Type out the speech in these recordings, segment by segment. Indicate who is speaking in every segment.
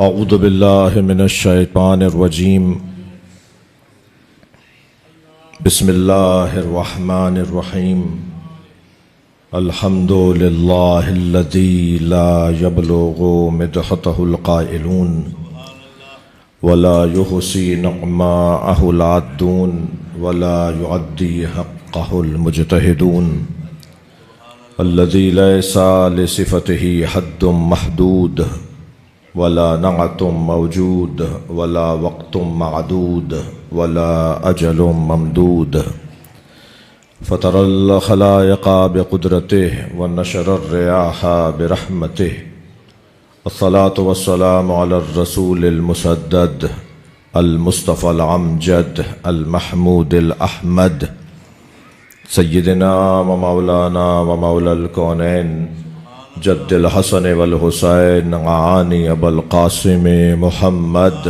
Speaker 1: اعوذ باللہ من الشیطان الرجیم بسم اللہ الرحمن الرحیم الحمد للہ الذی لا یبلغ مدحتہ القائلون ولا یحصی نعماءہ العادون ولا یعدی حقہ المجتہدون الذی لیس لصفتہ حد محدود ولا نعت موجود ولا وقت معدود ولا اجل ممدود فطر الخلائق بقدرته ونشر الرياح برحمته والصلاة والسلام على الرسول المسدد المصطفى العمجد المحمود الأحمد سيدنا ومولانا ومولى الكونين جد الحسن والحسین عانی ابو القاسم محمد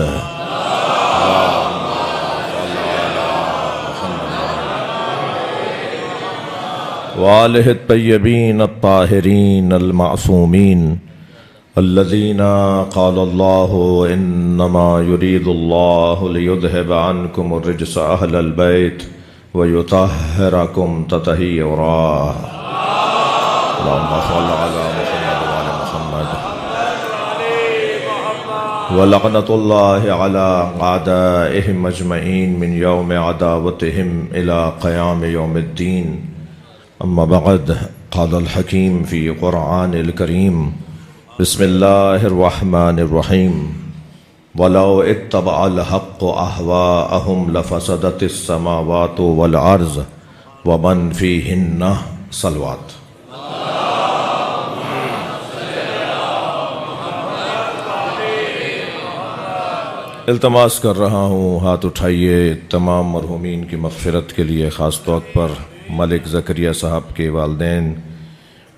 Speaker 1: وآلہ الطیبین الطاہرین المعصومین الذین قال اللہ انما يريد اللہ لیذہب عنکم الرجس اہل البیت ویطہرکم تطہیرا اللهم صل على محمد وعلى محمد ولعنة الله على أعدائهم أجمعين من يوم عداوتهم إلى قيام يوم الدين أما بعد قال الحكيم في قرآن الكريم بسم الله الرحمن الرحيم ولو اتبع الحق أهواءهم لفسدت السماوات والأرض ومن فيهن صلوات التماس کر رہا ہوں ہاتھ اٹھائیے تمام مرحومین کی مغفرت کے لیے، خاص طور پر ملک زکریا صاحب کے والدین،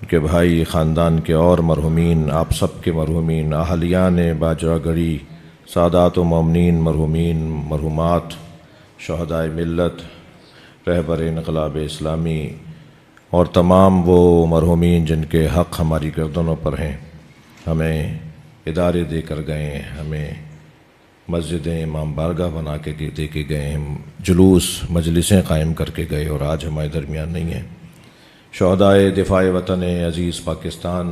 Speaker 1: ان کے بھائی، خاندان کے اور مرحومین، آپ سب کے مرحومین، اہلیان باجرہ گڑھی، سادات و مومنین، مرحومین، مرحومات، شہدائے ملت، رہبر انقلاب اسلامی اور تمام وہ مرحومین جن کے حق ہماری گردنوں پر ہیں، ہمیں ادارے دے کر گئے ہیں، ہمیں مسجدیں امام بارگاہ بنا کے دے کے گئے ہیں، جلوس مجلسیں قائم کر کے گئے اور آج ہمارے درمیان نہیں ہیں۔ شہدائے دفاع وطن عزیز پاکستان،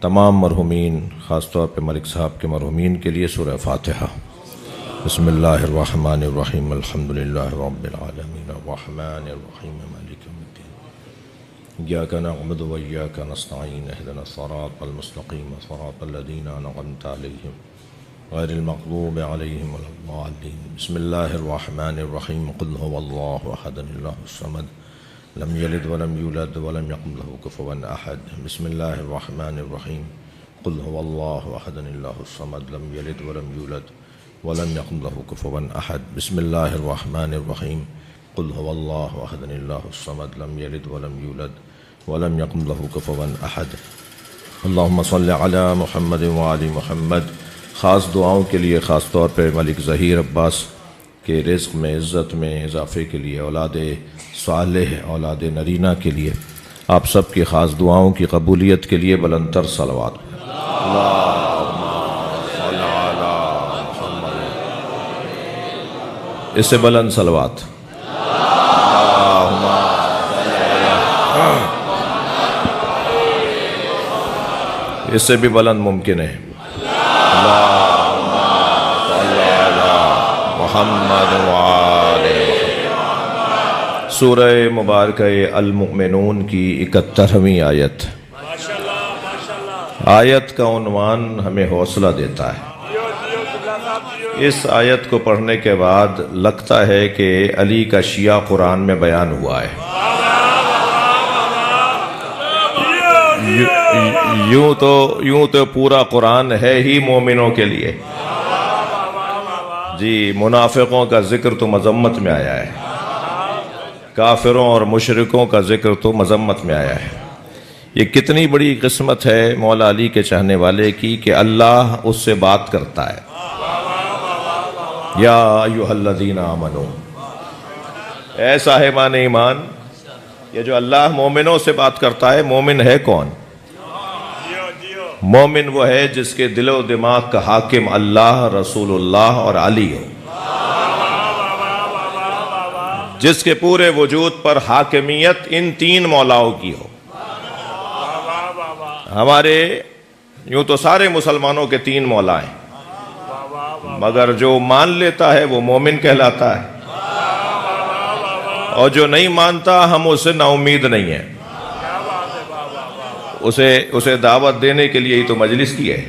Speaker 1: تمام مرحومین، خاص طور پہ ملک صاحب کے مرحومین کے لیے سورہ فاتحہ۔ بسم اللہ الرحمن الرحیم الحمدللہ رب العالمین الرحمن الرحیم مالک یوم الدین ایاک نعبد و ایاک نستعین اہدنا الصراط المستقیم صراط الذین انعمت علیہم غیر المغضوب علیہم ولا الضالین۔ بسم اللہ الرحمن الرحیم قل هو اللہ احد اللہ الصمد لم یلد ولم یولد ولم یکن له کفوا احد۔ بسم اللہ الرحمن الرحیم قل هو اللہ احد اللہ الصمد لم یلد ولم یولد ولم یکن له کفوا احد۔ بسم اللہ الرحمن الرحیم قل هو اللہ احد اللہ الصمد لم یلد ولم یولد ولم یکن له کفوا احد۔ اللہم صل علی محمد وعلی محمد۔ خاص دعاؤں کے لیے، خاص طور پہ ملک ظہیر عباس کے رزق میں، عزت میں اضافے کے لیے، اولاد صالح، اولاد نرینہ کے لیے، آپ سب کی خاص دعاؤں کی قبولیت کے لیے بلندتر صلوات۔ اللہم صل علی محمد، اس سے بلند صلوات۔ اللہم صل علی، اس سے بھی بلند ممکن ہے۔ محمد وعلی محمد۔ سورہ مبارکہ المؤمنون کی 71ویں آیت۔ آیت کا عنوان ہمیں حوصلہ دیتا ہے۔ اس آیت کو پڑھنے کے بعد لگتا ہے کہ علی کا شیعہ قرآن میں بیان ہوا ہے۔ یوں تو پورا قرآن ہے ہی مومنوں کے لیے، جی منافقوں کا ذکر تو مذمت میں آیا ہے، کافروں اور مشرکوں کا ذکر تو مذمت میں آیا ہے۔ یہ کتنی بڑی قسمت ہے مولا علی کے چاہنے والے کی کہ اللہ اس سے بات کرتا ہے۔ یا ایھا الذین آمنوا، اے صاحبان ایمان، یہ جو اللہ مومنوں سے بات کرتا ہے، مومن ہے کون؟ مومن وہ ہے جس کے دل و دماغ کا حاکم اللہ، رسول اللہ اور علی ہو، جس کے پورے وجود پر حاکمیت ان تین مولاؤں کی ہو۔ ہمارے یوں تو سارے مسلمانوں کے تین مولا ہیں، مگر جو مان لیتا ہے وہ مومن کہلاتا ہے، اور جو نہیں مانتا ہم اس سے نا امید نہیں ہیں۔ اسے دعوت دینے کے لیے ہی تو مجلس کی ہے،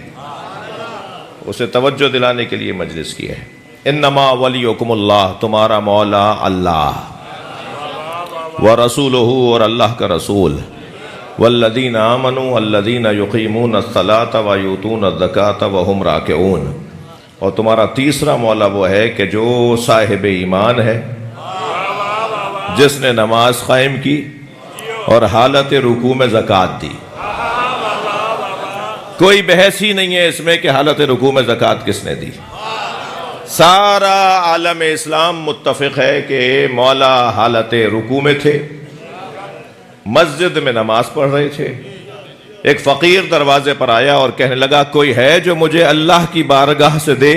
Speaker 1: اسے توجہ دلانے کے لیے مجلس کی ہے۔ انما ولیکم اللہ، تمہارا مولا اللہ، ورسولہ، اور اللہ کا رسول، والذین آمنوا الذین یقیمون الصلاۃ ویؤتون الزکاۃ وہم راکعون، اور تمہارا تیسرا مولا وہ ہے کہ جو صاحب ایمان ہے، جس نے نماز قائم کی اور حالت رکوع میں زکوٰۃ دی۔ کوئی بحث ہی نہیں ہے اس میں کہ حالت رکوع میں زکوٰۃ کس نے دی۔ سارا عالم اسلام متفق ہے کہ مولا حالت رکوع میں تھے، مسجد میں نماز پڑھ رہے تھے۔ ایک فقیر دروازے پر آیا اور کہنے لگا کوئی ہے جو مجھے اللہ کی بارگاہ سے دے؟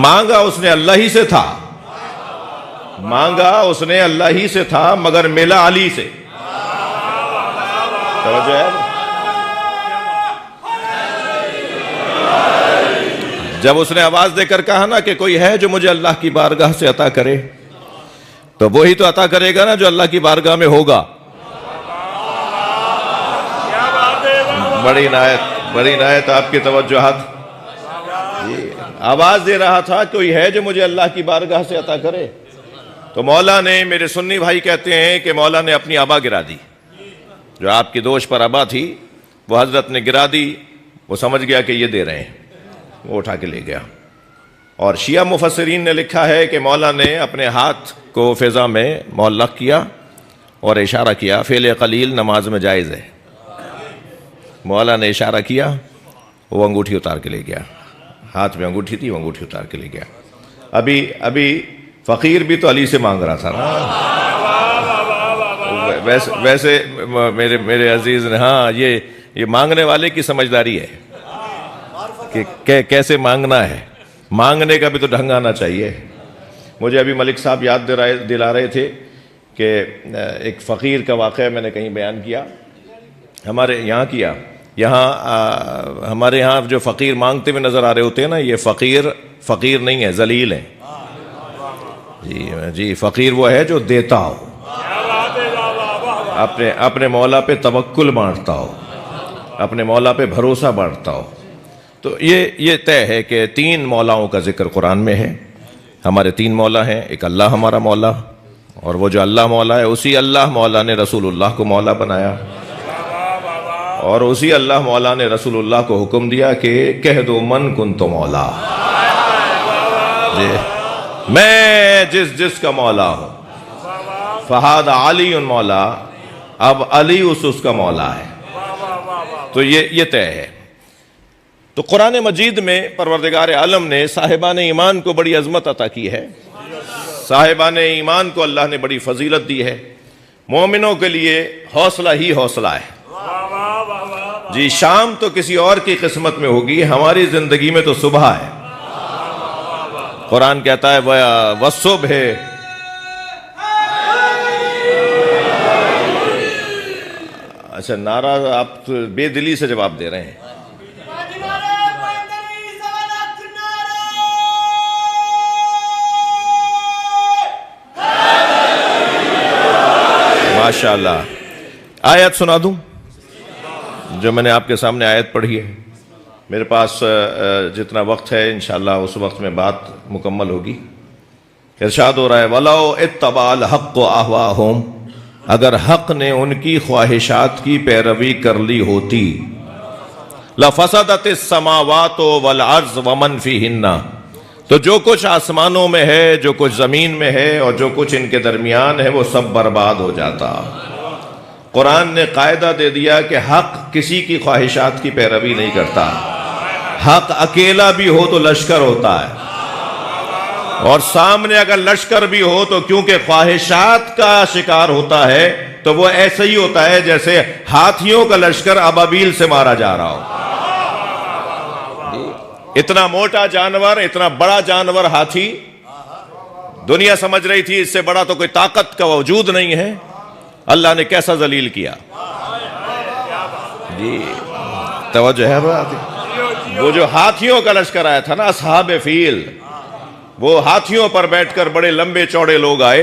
Speaker 1: مانگا اس نے اللہ ہی سے تھا، مانگا اس نے اللہ ہی سے تھا، مگر ملا علی سے۔ توجہ ہے؟ جب اس نے آواز دے کر کہا نا کہ کوئی ہے جو مجھے اللہ کی بارگاہ سے عطا کرے، تو وہی تو عطا کرے گا نا جو اللہ کی بارگاہ میں ہوگا۔ بڑی نایت آپ کی توجہات۔ آواز دے رہا تھا کوئی ہے جو مجھے اللہ کی بارگاہ سے عطا کرے، تو مولا نے، میرے سنی بھائی کہتے ہیں کہ مولا نے اپنی عبا گرا دی، جو آپ کی دوش پر عبا تھی وہ حضرت نے گرا دی۔ وہ سمجھ گیا کہ یہ دے رہے ہیں، وہ اٹھا کے لے گیا۔ اور شیعہ مفسرین نے لکھا ہے کہ مولا نے اپنے ہاتھ کو فضا میں معلق کیا اور اشارہ کیا۔ فعل قلیل نماز میں جائز ہے۔ مولا نے اشارہ کیا، وہ انگوٹھی اتار کے لے گیا، ہاتھ میں انگوٹھی تھی، وہ انگوٹھی اتار کے لے گیا۔ ابھی فقیر بھی تو علی سے مانگ رہا تھا نا۔ ویسے میرے عزیز نے، ہاں یہ مانگنے والے کی سمجھداری ہے کہ کیسے مانگنا ہے، مانگنے کا بھی تو ڈھنگ آنا چاہیے۔ مجھے ابھی ملک صاحب یاد دلا رہے تھے کہ ایک فقیر کا واقعہ میں نے کہیں بیان کیا، ہمارے یہاں کیا۔ ہمارے یہاں جو فقیر مانگتے ہوئے نظر آ رہے ہوتے ہیں نا، یہ فقیر نہیں ہے، ذلیل ہے۔ جی فقیر وہ ہے جو دیتا ہو، اپنے مولا پہ توکل بانٹتا ہو، اپنے مولا پہ بھروسہ بانٹتا ہو۔ تو یہ طے ہے کہ تین مولاؤں کا ذکر قرآن میں ہے۔ ہمارے تین مولا ہیں، ایک اللہ ہمارا مولا، اور وہ جو اللہ مولا ہے اسی اللہ مولا نے رسول اللہ کو مولا بنایا، اور اسی اللہ مولا نے رسول اللہ کو حکم دیا کہ کہہ دو من کنت مولا، جی میں جس کا مولا ہوں، فہاد علی مولا، اب علی اس کا مولا ہے۔ تو یہ طے ہے۔ تو قرآن مجید میں پروردگار عالم نے صاحبان ایمان کو بڑی عظمت عطا کی ہے، صاحبان ایمان کو اللہ نے بڑی فضیلت دی ہے۔ مومنوں کے لیے حوصلہ ہی حوصلہ ہے۔ جی شام تو کسی اور کی قسمت میں ہوگی، ہماری زندگی میں تو صبح ہے۔ قرآن کہتا ہے وَالصُّبْحِ، اچھا نعرہ آپ بے دلی سے جواب دے رہے ہیں۔ ماشاءاللہ۔ آیت سنا دوں جو میں نے آپ کے سامنے آیت پڑھی ہے۔ میرے پاس جتنا وقت ہے انشاءاللہ اس وقت میں بات مکمل ہوگی۔ ارشاد ہو رہا ہے وَلَوْ اتَّبَعَ الْحَقُّ أَهْوَاءَهُمْ، اگر حق نے ان کی خواہشات کی پیروی کر لی ہوتی، لَفَسَدَتِ السَّمَاوَاتُ وَالْأَرْضُ وَمَنْ فِيهِنَّ، تو جو کچھ آسمانوں میں ہے، جو کچھ زمین میں ہے، اور جو کچھ ان کے درمیان ہے، وہ سب برباد ہو جاتا۔ قرآن نے قاعدہ دے دیا کہ حق کسی کی خواہشات کی پیروی نہیں کرتا۔ حق اکیلا بھی ہو تو لشکر ہوتا ہے، اور سامنے اگر لشکر بھی ہو تو کیونکہ خواہشات کا شکار ہوتا ہے تو وہ ایسے ہی ہوتا ہے جیسے ہاتھیوں کا لشکر ابابیل سے مارا جا رہا ہو. اتنا موٹا جانور، اتنا بڑا جانور ہاتھی، دنیا سمجھ رہی تھی اس سے بڑا تو کوئی طاقت کا وجود نہیں ہے. اللہ نے کیسا ذلیل کیا. جی توجہ ہے بات. وہ جو ہاتھیوں کا لشکر آیا تھا نا، اصحاب فیل، وہ ہاتھیوں پر بیٹھ کر بڑے لمبے چوڑے لوگ آئے،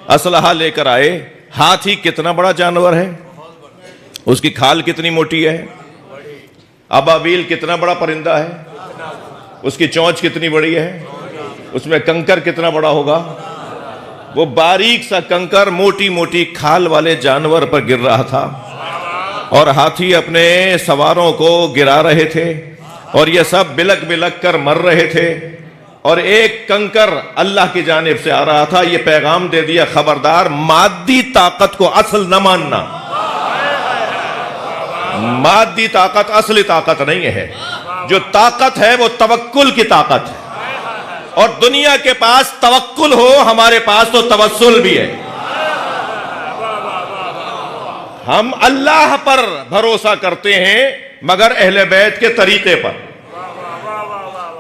Speaker 1: اسلحہ لے کر آئے. ہاتھی کتنا بڑا جانور ہے، اس کی کھال کتنی موٹی ہے. ابابیل کتنا بڑا پرندہ ہے، اس کی چونچ کتنی بڑی ہے، اس میں کنکر کتنا بڑا ہوگا. وہ باریک سا کنکر موٹی موٹی کھال والے جانور پر گر رہا تھا، اور ہاتھی اپنے سواروں کو گرا رہے تھے، اور یہ سب بلک بلک کر مر رہے تھے. اور ایک کنکر اللہ کی جانب سے آ رہا تھا، یہ پیغام دے دیا، خبردار مادی طاقت کو اصل نہ ماننا. مادی طاقت اصلی طاقت نہیں ہے. جو طاقت ہے وہ توکل کی طاقت ہے، اور دنیا کے پاس توکل ہو، ہمارے پاس تو توسل بھی ہے. ہم اللہ پر بھروسہ کرتے ہیں مگر اہل بیت کے طریقے پر.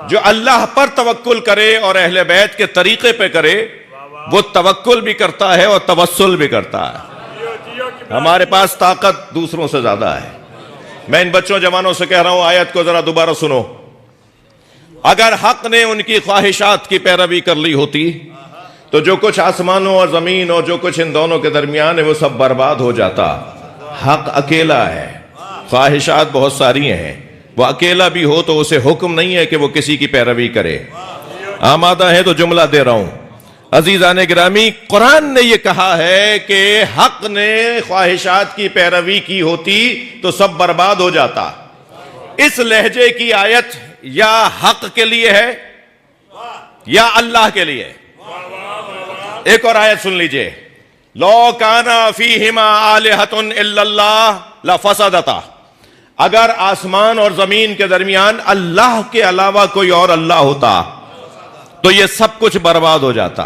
Speaker 1: جو اللہ پر توکل کرے اور اہل بیت کے طریقے پہ کرے، وہ توکل بھی کرتا ہے اور توسل بھی کرتا ہے. ہمارے پاس طاقت دوسروں سے زیادہ ہے. میں ان بچوں جوانوں سے کہہ رہا ہوں، آیت کو ذرا دوبارہ سنو. اگر حق نے ان کی خواہشات کی پیروی کر لی ہوتی تو جو کچھ آسمانوں اور زمین اور جو کچھ ان دونوں کے درمیان ہے وہ سب برباد ہو جاتا. حق اکیلا ہے، خواہشات بہت ساری ہیں. وہ اکیلا بھی ہو تو اسے حکم نہیں ہے کہ وہ کسی کی پیروی کرے. آمادہ ہے تو جملہ دے رہا ہوں. عزیزان گرامی، قرآن نے یہ کہا ہے کہ حق نے خواہشات کی پیروی کی ہوتی تو سب برباد ہو جاتا. اس لہجے کی آیت یا حق کے لیے ہے یا اللہ کے لیے. ایک اور آیت سن لیجئے. لو کان فیہما آلہۃ الا اللہ لفسدتا. اگر آسمان اور زمین کے درمیان اللہ کے علاوہ کوئی اور اللہ ہوتا تو یہ سب کچھ برباد ہو جاتا.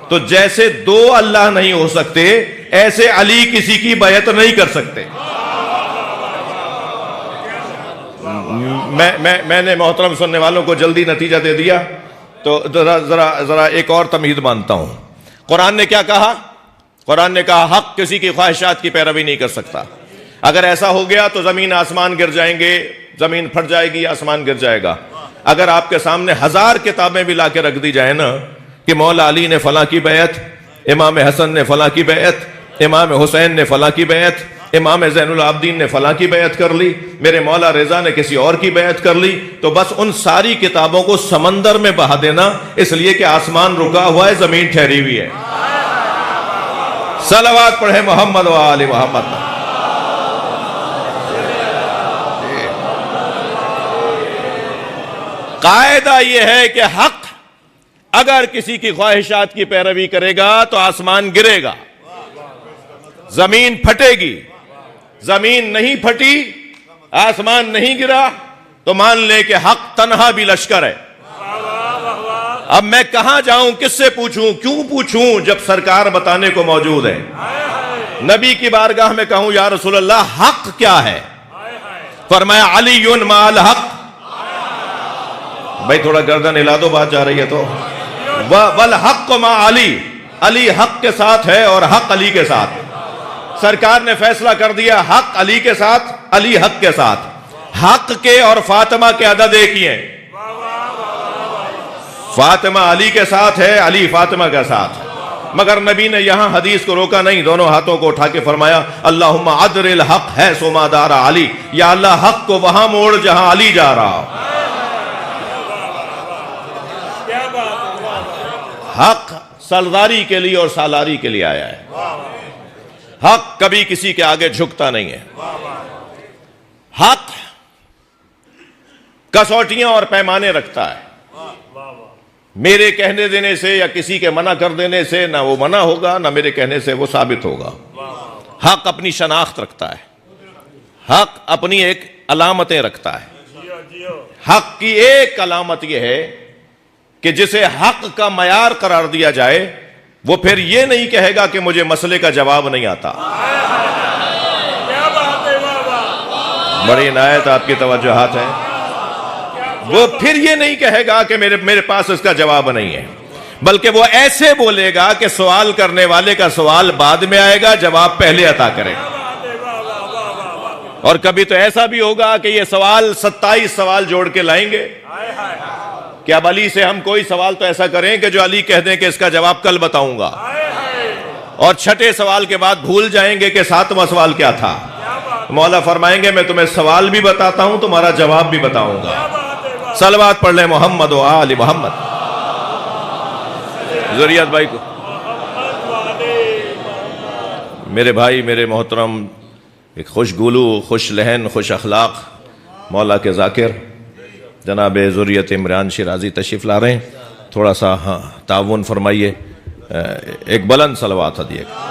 Speaker 1: تو جیسے دو اللہ نہیں ہو سکتے، ایسے علی کسی کی بیعت نہیں کر سکتے. میں نے محترم سننے والوں کو جلدی نتیجہ دے دیا، تو ذرا ایک اور تمہید مانتا ہوں. قرآن نے کیا کہا؟ قرآن نے کہا حق کسی کی خواہشات کی پیروی نہیں کر سکتا. اگر ایسا ہو گیا تو زمین آسمان گر جائیں گے، زمین پھٹ جائے گی، آسمان گر جائے گا. اگر آپ کے سامنے 1000 کتابیں بھی لا کے رکھ دی جائیں نا کہ مولا علی نے فلاں کی بیعت، امام حسن نے فلاں کی بیعت، امام حسین نے فلاں کی بیعت، امام زین العابدین نے فلاں کی بیعت کر لی، میرے مولا رضا نے کسی اور کی بیعت کر لی، تو بس ان ساری کتابوں کو سمندر میں بہا دینا، اس لیے کہ آسمان رکا ہوا ہے، زمین ٹھہری ہوئی ہے. صلوات پڑھے محمد و آل محمد. قاعدہ یہ ہے کہ حق اگر کسی کی خواہشات کی پیروی کرے گا تو آسمان گرے گا، زمین پھٹے گی. زمین نہیں پھٹی، آسمان نہیں گرا تو مان لے کہ حق تنہا بھی لشکر ہے. اب میں کہاں جاؤں، کس سے پوچھوں، کیوں پوچھوں جب سرکار بتانے کو موجود ہے. نبی کی بارگاہ میں کہوں یا رسول اللہ حق کیا ہے؟ فرمایا علی مع الحق. بھائی تھوڑا گردن ہلا دو، بات جا رہی ہے تو. والحق مع علی، علی حق کے ساتھ ہے اور حق علی کے ساتھ. سرکار نے فیصلہ کر دیا، حق علی کے ساتھ، علی حق کے ساتھ. حق کے اور فاطمہ کے عدد ایک ہی ہیں. فاطمہ علی کے ساتھ ہے، علی فاطمہ کے ساتھ. مگر نبی نے یہاں حدیث کو روکا نہیں، دونوں ہاتھوں کو اٹھا کے فرمایا اللہم عدر الحق ہے سما دار علی. یا اللہ حق کو وہاں موڑ جہاں علی جا رہا. حق سرداری کے لیے اور سالاری کے لیے آیا ہے. حق کبھی کسی کے آگے جھکتا نہیں ہے. حق کسوٹیاں اور پیمانے رکھتا ہے. میرے کہنے دینے سے یا کسی کے منع کر دینے سے نہ وہ منع ہوگا، نہ میرے کہنے سے وہ ثابت ہوگا. حق اپنی شناخت رکھتا ہے. حق اپنی ایک علامتیں رکھتا ہے. حق کی ایک علامت یہ ہے کہ جسے حق کا معیار قرار دیا جائے وہ پھر یہ نہیں کہے گا کہ مجھے مسئلے کا جواب نہیں آتا. بڑی عنایت آپ کی توجہات ہیں. وہ پھر یہ نہیں کہے گا کہ میرے پاس اس کا جواب نہیں ہے، بلکہ وہ ایسے بولے گا کہ سوال کرنے والے کا سوال بعد میں آئے گا، جواب پہلے عطا کرے گا. اور کبھی تو ایسا بھی ہوگا کہ یہ سوال 27 سوال جوڑ کے لائیں گے کہ اب علی سے ہم کوئی سوال تو ایسا کریں کہ جو علی کہہ دیں کہ اس کا جواب کل بتاؤں گا، اور چھٹے سوال کے بعد بھول جائیں گے کہ 7واں سوال کیا تھا. مولا فرمائیں گے میں تمہیں سوال بھی بتاتا ہوں، تمہارا جواب بھی بتاؤں گا. صلوات پڑھ لیں محمد و آل محمد. ذریعت بھائی کو، میرے بھائی، میرے محترم، ایک خوش گولو، خوش لہن، خوش اخلاق مولا کے ذاکر جناب ذریعت عمران شیرازی تشریف لا رہے ہیں. تھوڑا سا تعاون فرمائیے، ایک بلند صلوات دیے گا.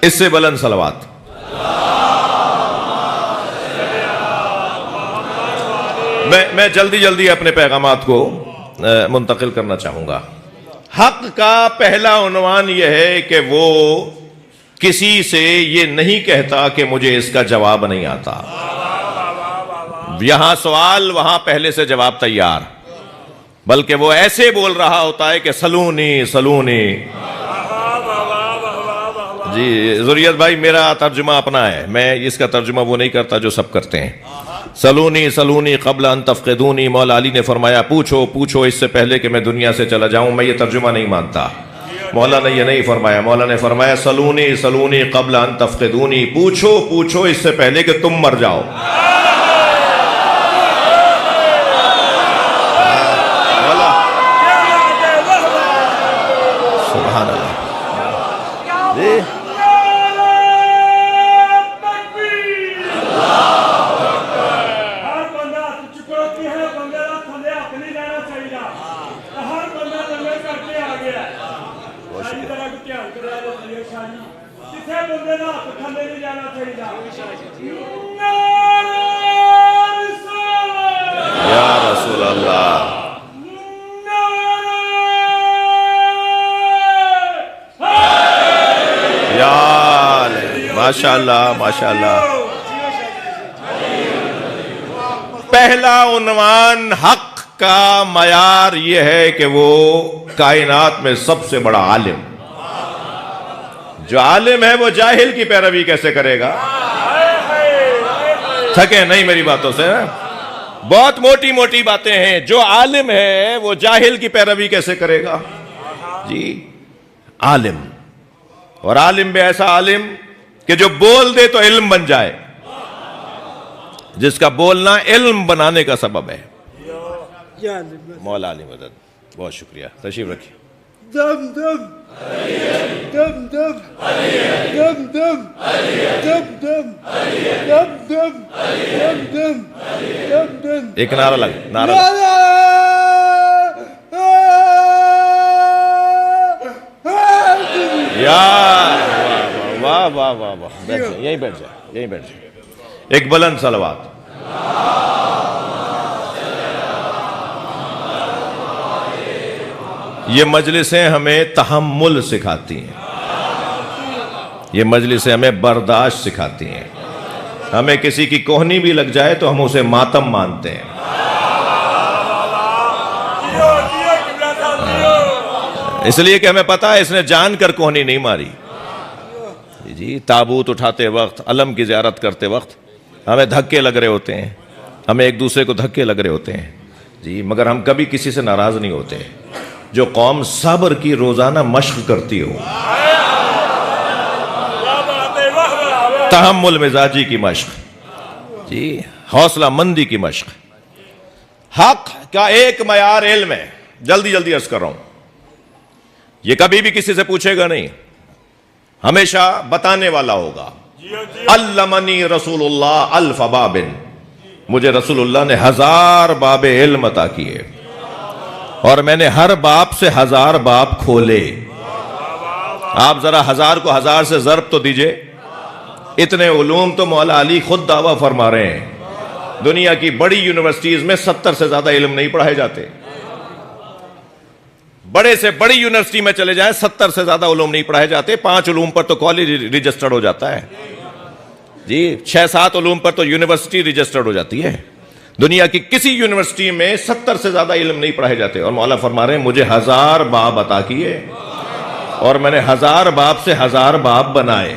Speaker 1: اس سے بلند صلوات. میں جلدی اپنے پیغامات کو منتقل کرنا چاہوں گا. حق کا پہلا عنوان یہ ہے کہ وہ کسی سے یہ نہیں کہتا کہ مجھے اس کا جواب نہیں آتا. یہاں سوال، وہاں پہلے سے جواب تیار، بلکہ وہ ایسے بول رہا ہوتا ہے کہ سلونی سلونی. جی ذریعت بھائی، میرا ترجمہ اپنا ہے، میں اس کا ترجمہ وہ نہیں کرتا جو سب کرتے ہیں. سلونی سلونی قبل ان تفقدونی. مولا علی نے فرمایا پوچھو پوچھو اس سے پہلے کہ میں دنیا سے چلا جاؤں. میں یہ ترجمہ نہیں مانتا، مولا نے یہ نہیں فرمایا. مولا نے فرمایا سلونی سلونی قبل ان تفقدونی. پوچھو پوچھو اس سے پہلے کہ تم مر جاؤ. سبحان اللہ. جی یا رسول اللہ. ماشاءاللہ ماشاءاللہ. پہلا عنوان حق کا معیار یہ ہے کہ وہ کائنات میں سب سے بڑا عالم. جو عالم ہے وہ جاہل کی پیروی کیسے کرے گا؟ تھکے نہیں میری باتوں سے؟ بہت موٹی موٹی باتیں ہیں. جو عالم ہے وہ جاہل کی پیروی کیسے کرے گا؟ جی عالم. اور عالم بھی ایسا عالم کہ جو بول دے تو علم بن جائے، جس کا بولنا علم بنانے کا سبب ہے. مولا علی مدد. بہت شکریہ، تشریف رکھیے.
Speaker 2: دم دم دم دم دم دم دم دم دم دم دم دم دم.
Speaker 1: ایک نعرہ لگ، نعرہ یا واہ واہ واہ واہ. بیٹھ جائے، یہیں بیٹھ جائے، یہیں بیٹھ جائے. ایک بلند صلوات. یہ مجلسیں ہمیں تحمل سکھاتی ہیں، یہ مجلسیں ہمیں برداشت سکھاتی ہیں. ہمیں کسی کی کوہنی بھی لگ جائے تو ہم اسے ماتم مانتے ہیں. اس لیے کہ ہمیں پتا ہے اس نے جان کر کوہنی نہیں ماری. جی تابوت اٹھاتے وقت، علم کی زیارت کرتے وقت ہمیں دھکے لگ رہے ہوتے ہیں، ہمیں ایک دوسرے کو دھکے لگ رہے ہوتے ہیں. جی مگر ہم کبھی کسی سے ناراض نہیں ہوتے. جو قوم صبر کی روزانہ مشق کرتی ہو، تحمل مزاجی کی مشق، جی حوصلہ مندی کی مشق. حق کا ایک معیار علم ہے. جلدی عرض کر رہا ہوں. یہ کبھی بھی کسی سے پوچھے گا نہیں، ہمیشہ بتانے والا ہوگا. علمنی رسول اللہ الف باب. مجھے رسول اللہ نے 1000 باب علم عطا کیے، اور میں نے ہر باب سے 1000 باب کھولے. آپ ذرا 1000 کو 1000 سے ضرب تو دیجئے. اتنے علوم تو مولا علی خود دعویٰ فرما رہے ہیں دنیا کی بڑی یونیورسٹیز میں 70 سے زیادہ علم نہیں پڑھائے جاتے. بڑے سے بڑی یونیورسٹی میں چلے جائیں 70 سے زیادہ علوم نہیں پڑھائے جاتے. 5 علوم پر تو کالج رجسٹرڈ ہو جاتا ہے جی. 6-7 علوم پر تو یونیورسٹی رجسٹرڈ ہو جاتی ہے. دنیا کی کسی یونیورسٹی میں 70 سے زیادہ علم نہیں پڑھائے جاتے. اور مولا فرما رہے ہیں مجھے 1000 باب عطا کیے اور میں نے 1000 باب سے 1000 باب بنائے.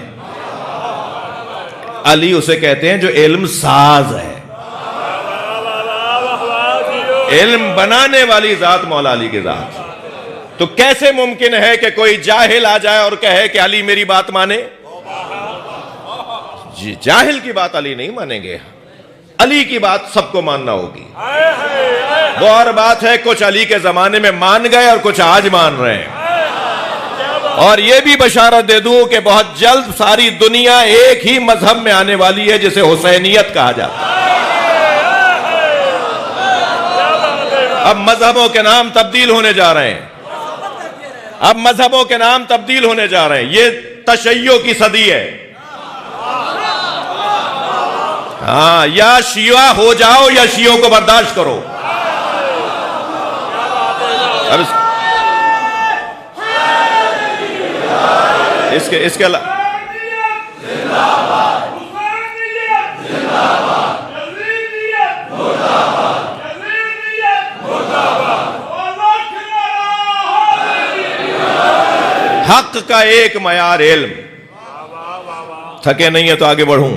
Speaker 1: علی اسے کہتے ہیں جو علم ساز ہے. علم بنانے والی ذات مولا علی کی ذات. تو کیسے ممکن ہے کہ کوئی جاہل آ جائے اور کہے کہ علی میری بات مانے؟ جی جاہل کی بات علی نہیں مانیں گے. علی کی بات سب کو ماننا ہوگی. وہ اور بات ہے کچھ علی کے زمانے میں مان گئے اور کچھ آج مان رہے ہیں. اور یہ بھی بشارت دے دوں کہ بہت جلد ساری دنیا ایک ہی مذہب میں آنے والی ہے جسے حسینیت کہا جاتا ہے. اب مذہبوں کے نام تبدیل ہونے جا رہے ہیں. اب مذہبوں کے نام تبدیل ہونے جا رہے ہیں. یہ تشیع کی صدی ہے. ہاں یا شیعہ ہو جاؤ یا شیعوں کو برداشت کرو. اب اس کے علاوہ حق کا ایک معیار علم. تھکے نہیں ہے تو آگے بڑھوں.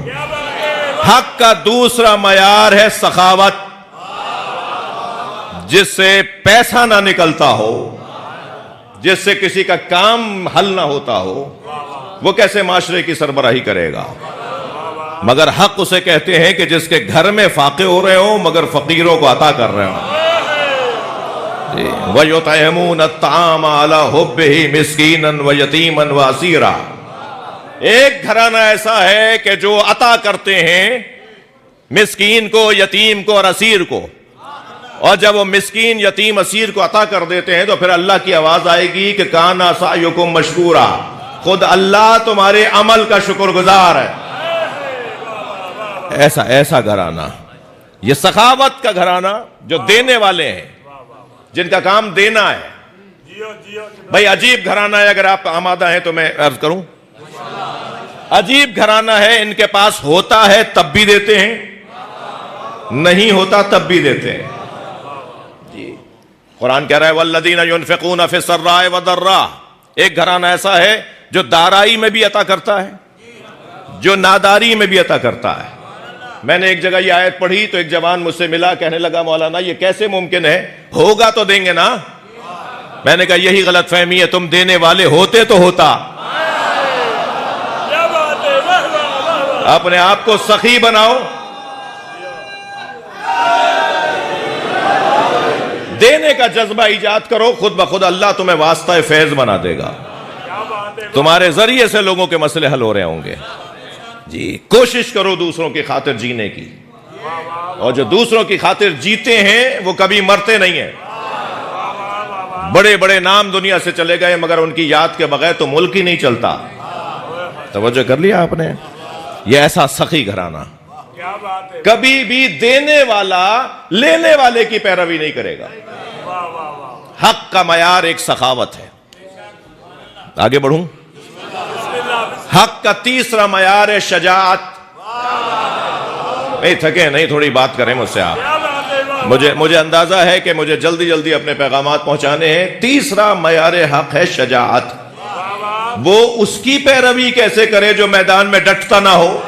Speaker 1: حق کا دوسرا معیار ہے سخاوت, جس سے پیسہ نہ نکلتا ہو, جس سے کسی کا کام حل نہ ہوتا ہو. وہ کیسے معاشرے کی سربراہی کرے گا؟ مگر حق اسے کہتے ہیں کہ جس کے گھر میں فاقے ہو رہے ہوں مگر فقیروں کو عطا کر رہے ہوں. وَيُطْعِمُونَ الطَّعَامَ عَلَىٰ حُبِّهِ مِسْكِينًا وَيَتِيمًا وَأَسِيرًا. ایک گھرانہ ایسا ہے کہ جو عطا کرتے ہیں مسکین کو, یتیم کو اور اسیر کو. اور جب وہ مسکین, یتیم, اسیر کو عطا کر دیتے ہیں تو پھر اللہ کی آواز آئے گی کہ کان سعیکم مشکورا. خود اللہ تمہارے عمل کا شکر گزار ہے. ایسا گھرانہ, یہ سخاوت کا گھرانہ جو دینے والے ہیں, جن کا کام دینا ہے. بھائی عجیب گھرانہ ہے. اگر آپ آمادہ ہیں تو میں عرض کروں. عجیب گھرانہ ہے. ان کے پاس ہوتا ہے تب بھی دیتے ہیں, نہیں ہوتا تب بھی دیتے ہیں. جی قرآن کہہ رہا ہے والذین ينفقون فی السراء والضراء. ایک گھرانہ ایسا ہے جو دارائی میں بھی عطا کرتا ہے, جو ناداری میں بھی عطا کرتا ہے. میں نے ایک جگہ یہ آیت پڑھی تو ایک جوان مجھ سے ملا, کہنے لگا مولانا یہ کیسے ممکن ہے؟ ہوگا تو دیں گے نا. میں نے کہا یہی غلط فہمی ہے, تم دینے والے ہوتے تو ہوتا. اپنے آپ کو سخی بناؤ, دینے کا جذبہ ایجاد کرو, خود بخود اللہ تمہیں واسطہ فیض بنا دے گا. تمہارے ذریعے سے لوگوں کے مسئلے حل ہو رہے ہوں گے. جی کوشش کرو دوسروں کی خاطر جینے کی, اور جو دوسروں کی خاطر جیتے ہیں وہ کبھی مرتے نہیں ہیں. بڑے بڑے نام دنیا سے چلے گئے مگر ان کی یاد کے بغیر تو ملک ہی نہیں چلتا. توجہ کر لیا آپ نے؟ یہ ایسا سخی گھرانہ کبھی بھی دینے والا لینے والے کی پیروی نہیں کرے گا. حق کا معیار ایک سخاوت ہے. آگے بڑھوں. حق کا تیسرا معیار ہے شجاعت. نہیں تھکے نہیں, تھوڑی بات کریں مجھ سے آپ. مجھے اندازہ ہے کہ مجھے جلدی جلدی اپنے پیغامات پہنچانے ہیں. تیسرا معیار حق ہے شجاعت. وہ اس کی پیروی کیسے کرے جو میدان میں ڈٹتا نہ ہو,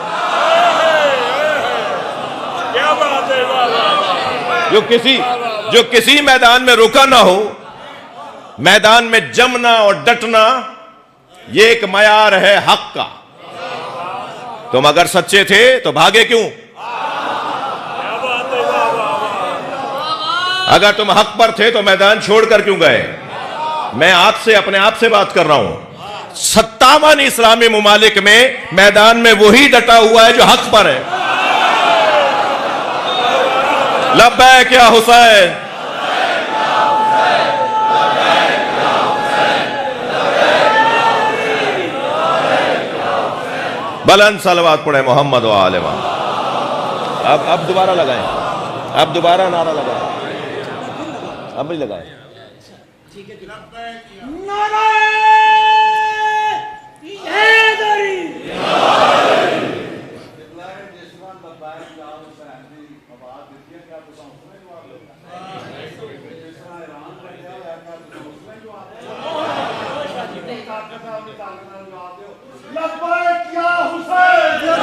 Speaker 1: جو کسی میدان میں رکا نہ ہو. میدان میں جمنا اور ڈٹنا یہ ایک معیار ہے حق کا. تم اگر سچے تھے تو بھاگے کیوں؟ اگر تم حق پر تھے تو میدان چھوڑ کر کیوں گئے؟ میں آپ سے اپنے آپ سے بات کر رہا ہوں. 57 اسلامی ممالک میں میدان میں وہی ڈٹا ہوا ہے جو حق پر ہے. لبیک یا حسین. بلند صلوات پڑھیں محمد و آل محمد۔ اب دوبارہ لگائیں، اب دوبارہ نعرہ لگائیں، اب نہیں لگائیں۔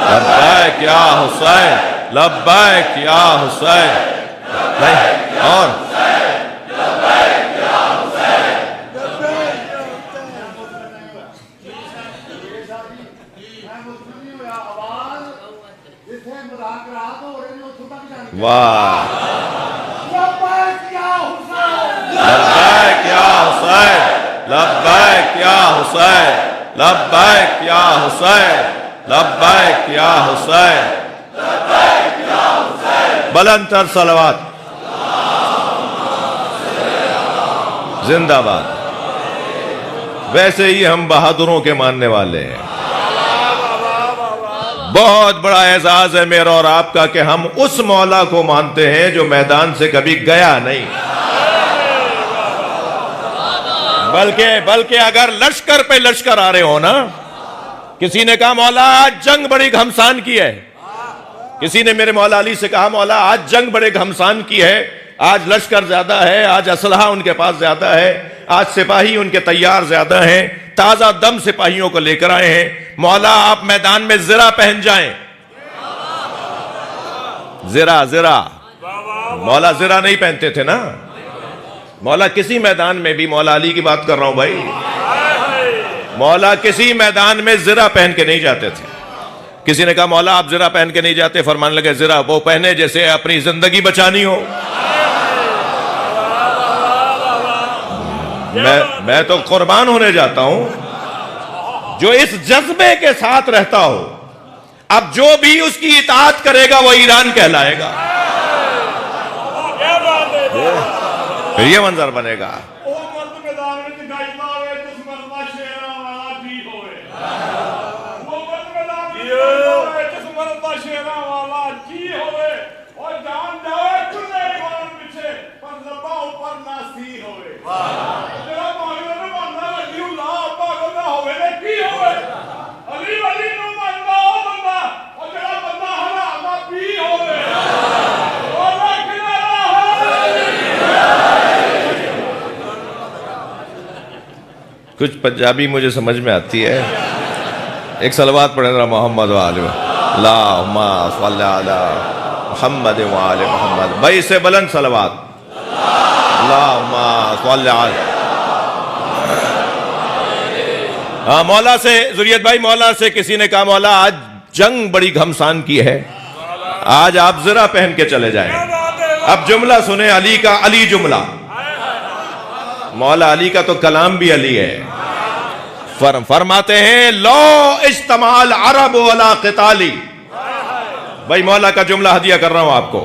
Speaker 1: لبیک یا حسین، لبیک یا حسین، نہیں اور واہ، لبیک یا حسین، لبیک یا حسین، لبیک یا حسین، لبیک یا حسین، بلند تر صلوات، زندہ باد۔ ویسے ہی ہم بہادروں کے ماننے والے ہیں۔ بہت بڑا اعزاز ہے میرا اور آپ کا کہ ہم اس مولا کو مانتے ہیں جو میدان سے کبھی گیا نہیں، بلکہ اگر لشکر پہ لشکر آ رہے ہو نا، کسی نے کہا مولا آج جنگ بڑی گھمسان کی ہے، کسی نے میرے مولا علی سے کہا مولا آج جنگ بڑے گھمسان کی ہے، آج لشکر زیادہ ہے، آج اسلحہ ان کے پاس زیادہ ہے، آج سپاہی ان کے تیار زیادہ ہیں، تازہ دم سپاہیوں کو لے کر آئے ہیں، مولا آپ میدان میں زرہ پہن جائیں۔ زرہ مولا زرہ نہیں پہنتے تھے نا، مولا کسی میدان میں بھی، مولا علی کی بات کر رہا ہوں بھائی، مولا کسی میدان میں زرہ پہن کے نہیں جاتے تھے۔ کسی نے کہا مولا آپ زرہ پہن کے نہیں جاتے، فرمانے لگے زرہ وہ پہنے جیسے اپنی زندگی بچانی ہو۔ میں تو قربان ہونے جاتا ہوں جو اس جذبے کے ساتھ رہتا ہو، اب جو بھی اس کی اطاعت کرے گا وہ ایران کہلائے گا، پھر یہ منظر بنے گا۔ کچھ پنجابی مجھے سمجھ میں آتی ہے، ایک صلوات پڑھیں ذرا محمد و آل محمد، اللہم صلی علی محمد و آل محمد، بھائی سے بلند صلوات، اللہم صلی علی۔ ہاں مولا سے، ذریت بھائی مولا سے کسی نے کہا مولا آج جنگ بڑی گھمسان کی ہے، آج آپ زرہ پہن کے چلے جائیں۔ اب جملہ سنیں علی کا، علی جملہ، مولا علی کا تو کلام بھی علی ہے۔ فرماتے ہیں لو اجتماع العرب ولا قتالی، بھائی مولا کا جملہ ہدیہ کر رہا ہوں آپ کو،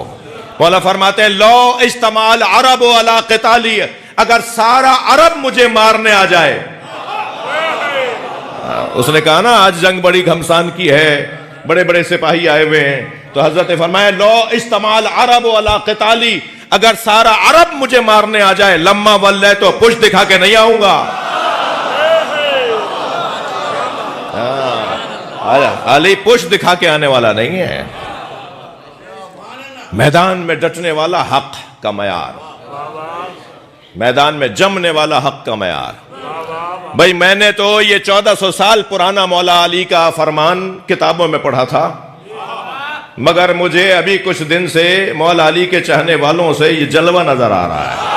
Speaker 1: مولا فرماتے ہیں لو اجتماع العرب ولا قتالی، اگر سارا عرب مجھے مارنے آ جائے۔ اس نے کہا نا آج جنگ بڑی گھمسان کی ہے، بڑے بڑے سپاہی آئے ہوئے ہیں، تو حضرت نے فرمایا لو اجتماع العرب ولا قتالی، اگر سارا عرب مجھے مارنے آ جائے، لما ولے تو پشت دکھا کے نہیں آؤں گا۔ علی پشت دکھا کے آنے والا نہیں ہے، میدان میں ڈٹنے والا حق کا معیار، میدان میں جمنے والا حق کا معیار۔ بھائی میں نے تو یہ 1400 سال پرانا مولا علی کا فرمان کتابوں میں پڑھا تھا، مگر مجھے ابھی کچھ دن سے مولا علی کے چاہنے والوں سے یہ جلوہ نظر آ رہا ہے۔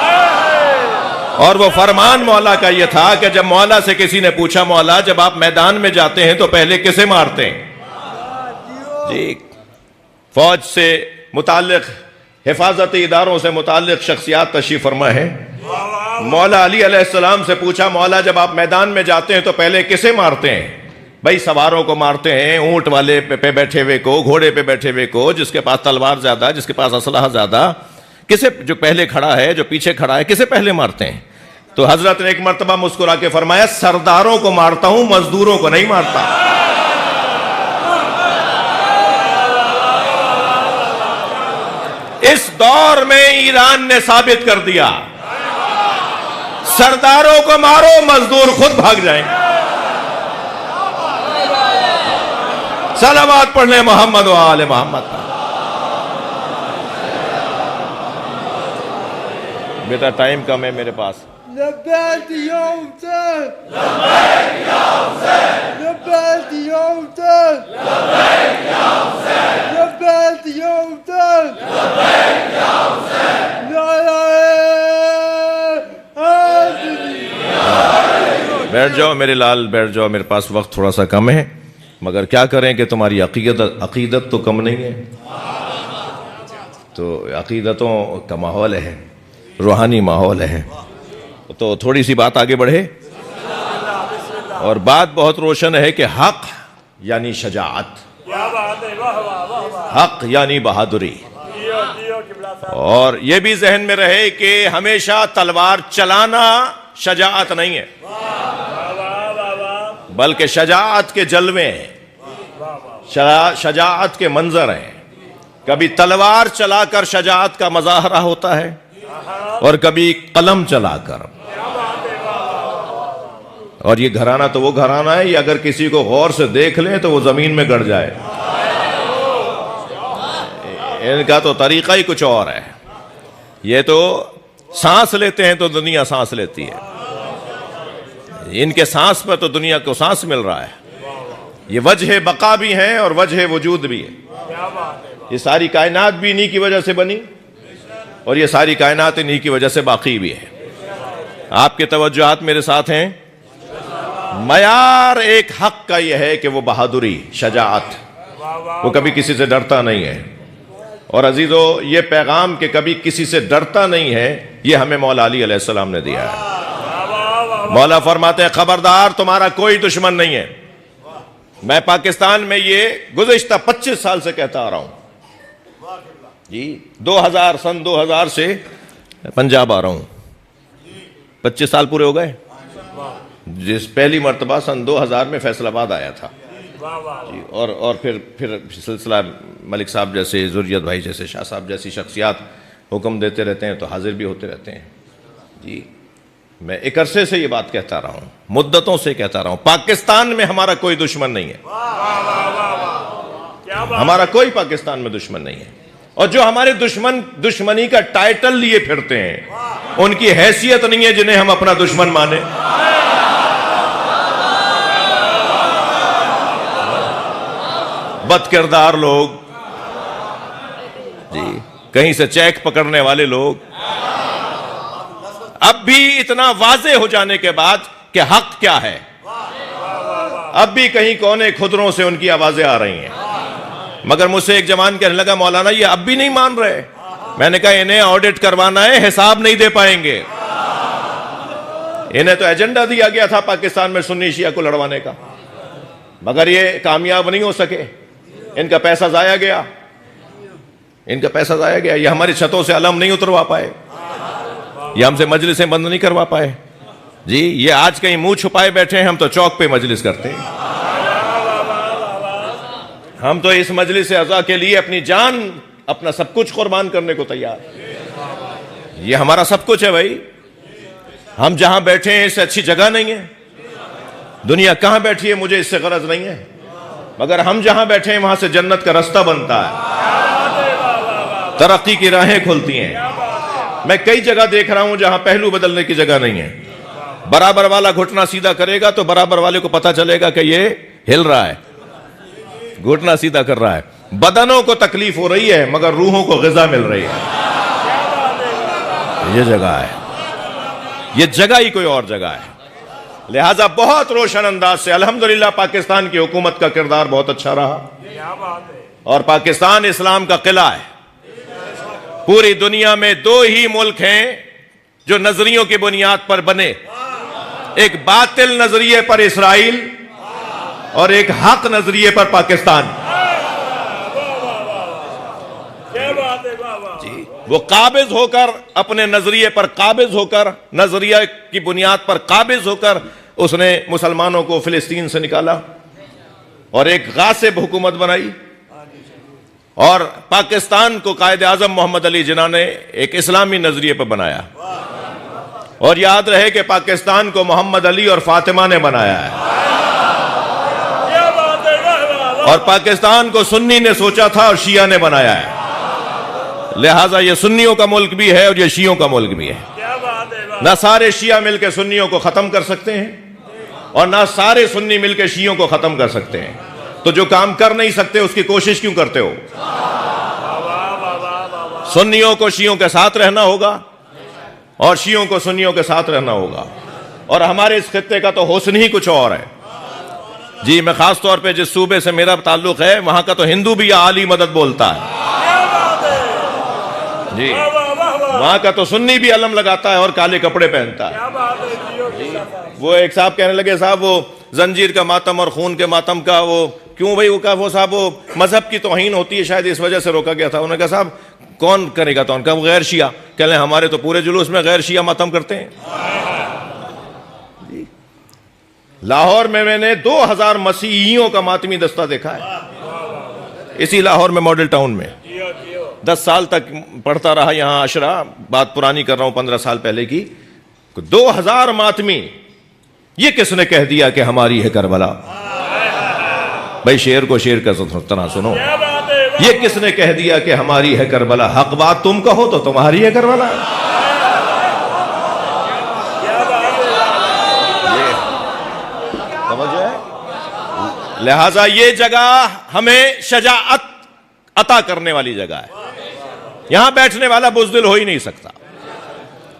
Speaker 1: اور وہ فرمان مولا کا یہ تھا کہ جب مولا سے کسی نے پوچھا مولا جب آپ میدان میں جاتے ہیں تو پہلے کسے مارتے ہیں؟ جی فوج سے متعلق، حفاظتی اداروں سے متعلق شخصیات تشریف فرما ہے، مولا علی علیہ السلام سے پوچھا مولا جب آپ میدان میں جاتے ہیں تو پہلے کسے مارتے ہیں؟ بھائی سواروں کو مارتے ہیں، اونٹ والے پہ بیٹھے ہوئے کو، گھوڑے پہ بیٹھے ہوئے کو، جس کے پاس تلوار زیادہ، جس کے پاس اسلحہ زیادہ، کسے جو پہلے کھڑا ہے جو پیچھے کھڑا ہے کسے پہلے مارتے ہیں؟ تو حضرت نے ایک مرتبہ مسکرا کے فرمایا سرداروں کو مارتا ہوں، مزدوروں کو نہیں مارتا۔ دور میں ایران نے ثابت کر دیا، سرداروں کو مارو مزدور خود بھاگ جائیں گے۔ صلوات پڑھ لیں محمد و آل محمد۔ بیٹا ٹائم کم ہے میرے پاس۔
Speaker 2: لبیک یا حسین، لبیک یا حسین، لبیک یا حسین، لبیک یا حسین، لبیک یا حسین، لبیک یا حسین، نعرہ حیدری۔
Speaker 1: بیٹھ جاؤ میرے لال، بیٹھ جاؤ، میرے پاس وقت تھوڑا سا کم ہے، مگر کیا کریں کہ تمہاری عقیدت تو کم نہیں ہے، تو عقیدتوں کا ماحول ہے، روحانی ماحول ہے، تو تھوڑی سی بات آگے بڑھے۔ اور بات بہت روشن ہے کہ حق یعنی شجاعت، حق یعنی بہادری، اور یہ بھی ذہن میں رہے کہ ہمیشہ تلوار چلانا شجاعت نہیں ہے، بلکہ شجاعت کے جلوے ہیں، شجاعت کے منظر ہیں۔ کبھی تلوار چلا کر شجاعت کا مظاہرہ ہوتا ہے، اور کبھی قلم چلا کر۔ اور یہ گھرانہ تو وہ گھرانہ ہے، یہ اگر کسی کو غور سے دیکھ لیں تو وہ زمین میں گڑ جائے۔ ان کا تو طریقہ ہی کچھ اور ہے، یہ تو سانس لیتے ہیں تو دنیا سانس لیتی ہے، ان کے سانس پر تو دنیا کو سانس مل رہا ہے۔ یہ وجہ بقا بھی ہے اور وجہ وجود بھی ہے، یہ ساری کائنات بھی انہی کی وجہ سے بنی، اور یہ ساری کائنات انہی کی وجہ سے باقی بھی ہے۔ آپ کے توجہات میرے ساتھ ہیں۔ معیار ایک حق کا یہ ہے کہ وہ بہادری، شجاعت، وہ کبھی کسی سے ڈرتا نہیں ہے۔ اور عزیزو، یہ پیغام کہ کبھی کسی سے ڈرتا نہیں ہے، یہ ہمیں مولا علی علیہ السلام نے دیا ہے۔ مولا فرماتے ہیں خبردار تمہارا کوئی دشمن نہیں ہے۔ میں پاکستان میں یہ گزشتہ 25 سال سے کہتا آ رہا ہوں جی، 2000 سے پنجاب آ رہا ہوں، 25 سال پورے ہو گئے۔ جس پہلی مرتبہ سن 2000 میں فیصل آباد آیا تھا جی، اور پھر سلسلہ ملک صاحب جیسے، ذریت بھائی جیسے، شاہ صاحب جیسی شخصیات حکم دیتے رہتے ہیں تو حاضر بھی ہوتے رہتے ہیں جی۔ میں ایک عرصے سے یہ بات کہتا رہا ہوں، مدتوں سے کہتا رہا ہوں، پاکستان میں ہمارا کوئی دشمن نہیں ہے، ہمارا کوئی پاکستان میں دشمن نہیں ہے۔ اور جو ہمارے دشمنی کا ٹائٹل لیے پھرتے ہیں، ان کی حیثیت نہیں ہے جنہیں ہم اپنا دشمن مانیں۔ بد کردار لوگ جی، کہیں سے چیک پکڑنے والے لوگ، اب بھی اتنا واضح ہو جانے کے بعد کہ حق کیا ہے، اب بھی کہیں کونے خدروں سے ان کی آوازیں آ رہی ہیں۔ مگر مجھ سے ایک جوان کہنے لگا مولانا یہ اب بھی نہیں مان رہے۔ میں نے کہا انہیں آڈٹ کروانا ہے، حساب نہیں دے پائیں گے۔ انہیں تو ایجنڈا دیا گیا تھا پاکستان میں سنی شیعہ کو لڑوانے کا، مگر یہ کامیاب نہیں ہو سکے، ان کا پیسہ ضائع گیا، ان کا پیسہ ضائع گیا۔ یہ ہماری چھتوں سے علم نہیں اتروا پائے، یہ ہم سے مجلسیں بند نہیں کروا پائے جی۔ یہ آج کہیں منہ چھپائے بیٹھے ہیں، ہم تو چوک پہ مجلس کرتے ہیں، ہم تو اس مجلس اعزا کے لیے اپنی جان، اپنا سب کچھ قربان کرنے کو تیار۔ یہ ہمارا سب کچھ ہے بھائی، ہم جہاں بیٹھے ہیں اس سے اچھی جگہ نہیں ہے، دنیا کہاں بیٹھی ہے مجھے اس سے غرض نہیں ہے، مگر ہم جہاں بیٹھے ہیں وہاں سے جنت کا رستہ بنتا ہے، ترقی کی راہیں کھلتی ہیں۔ میں کئی جگہ دیکھ رہا ہوں جہاں پہلو بدلنے کی جگہ نہیں ہے، برابر والا گھٹنا سیدھا کرے گا تو برابر والے کو پتا چلے گا کہ یہ ہل رہا ہے، گھٹنا سیدھا کر رہا ہے۔ بدنوں کو تکلیف ہو رہی ہے مگر روحوں کو غذا مل رہی ہے۔ یہ جگہ ہے، یہ جگہ ہی کوئی اور جگہ ہے۔ لہٰذا بہت روشن انداز سے الحمدللہ پاکستان کی حکومت کا کردار بہت اچھا رہا، اور پاکستان اسلام کا قلعہ ہے۔ پوری دنیا میں دو ہی ملک ہیں جو نظریوں کی بنیاد پر بنے، ایک باطل نظریے پر اسرائیل اور ایک حق نظریے پر پاکستان جی۔ وہ قابض ہو کر، اپنے نظریے پر قابض ہو کر، نظریہ کی بنیاد پر قابض ہو کر اس نے مسلمانوں کو فلسطین سے نکالا اور ایک غاصب حکومت بنائی، اور پاکستان کو قائد اعظم محمد علی جناح نے ایک اسلامی نظریے پر بنایا، اور یاد رہے کہ پاکستان کو محمد علی اور فاطمہ نے بنایا ہے، اور پاکستان کو سنی نے سوچا تھا اور شیعہ نے بنایا ہے۔ لہٰذا یہ سنیوں کا ملک بھی ہے اور یہ شیعوں کا ملک بھی ہے۔ نہ سارے شیعہ مل کے سنیوں کو ختم کر سکتے ہیں اور نہ سارے سنی مل کے شیعوں کو ختم کر سکتے ہیں، تو جو کام کر نہیں سکتے اس کی کوشش کیوں کرتے ہو؟ سنیوں کو شیعوں کے ساتھ رہنا ہوگا اور شیعوں کو سنیوں کے ساتھ رہنا ہوگا، اور ہمارے اس خطے کا تو حسن ہی کچھ اور ہے۔ جی میں خاص طور پہ جس صوبے سے میرا تعلق ہے وہاں کا تو ہندو بھی یا عالی مدد بولتا ہے، جی وہاں کا تو سنی بھی علم لگاتا ہے اور کالے کپڑے پہنتا ہے۔ وہ ایک صاحب کہنے لگے صاحب وہ زنجیر کا ماتم اور خون کے ماتم کا وہ کیوں بھائی، وہ کہا وہ صاحب وہ مذہب کی توہین ہوتی ہے شاید اس وجہ سے روکا گیا تھا۔ انہوں نے کہا صاحب کون کرے گا؟ تو ان کا غیر شیعہ، کہہ لیں ہمارے تو پورے جلوس میں غیر شیعہ ماتم کرتے ہیں۔ لاہور میں نے 2000 مسیحیوں کا ماتمی دستہ دیکھا ہے، اسی لاہور میں ماڈل ٹاؤن میں 10 سال تک پڑھتا رہا یہاں عشرہ، بات پرانی کر رہا ہوں 15 سال پہلے کی، 2000 ماتمی۔ یہ کس نے کہہ دیا کہ ہماری ہے کربلا؟ بھائی شعر کو شعر کا طرح سنو، یہ کس نے کہہ دیا کہ ہماری ہے کربلا؟ حق بات تم کہو تو تمہاری ہے کربلا۔ لہٰذا یہ جگہ ہمیں شجاعت عطا کرنے والی جگہ ہے، یہاں بیٹھنے والا بزدل ہو ہی نہیں سکتا۔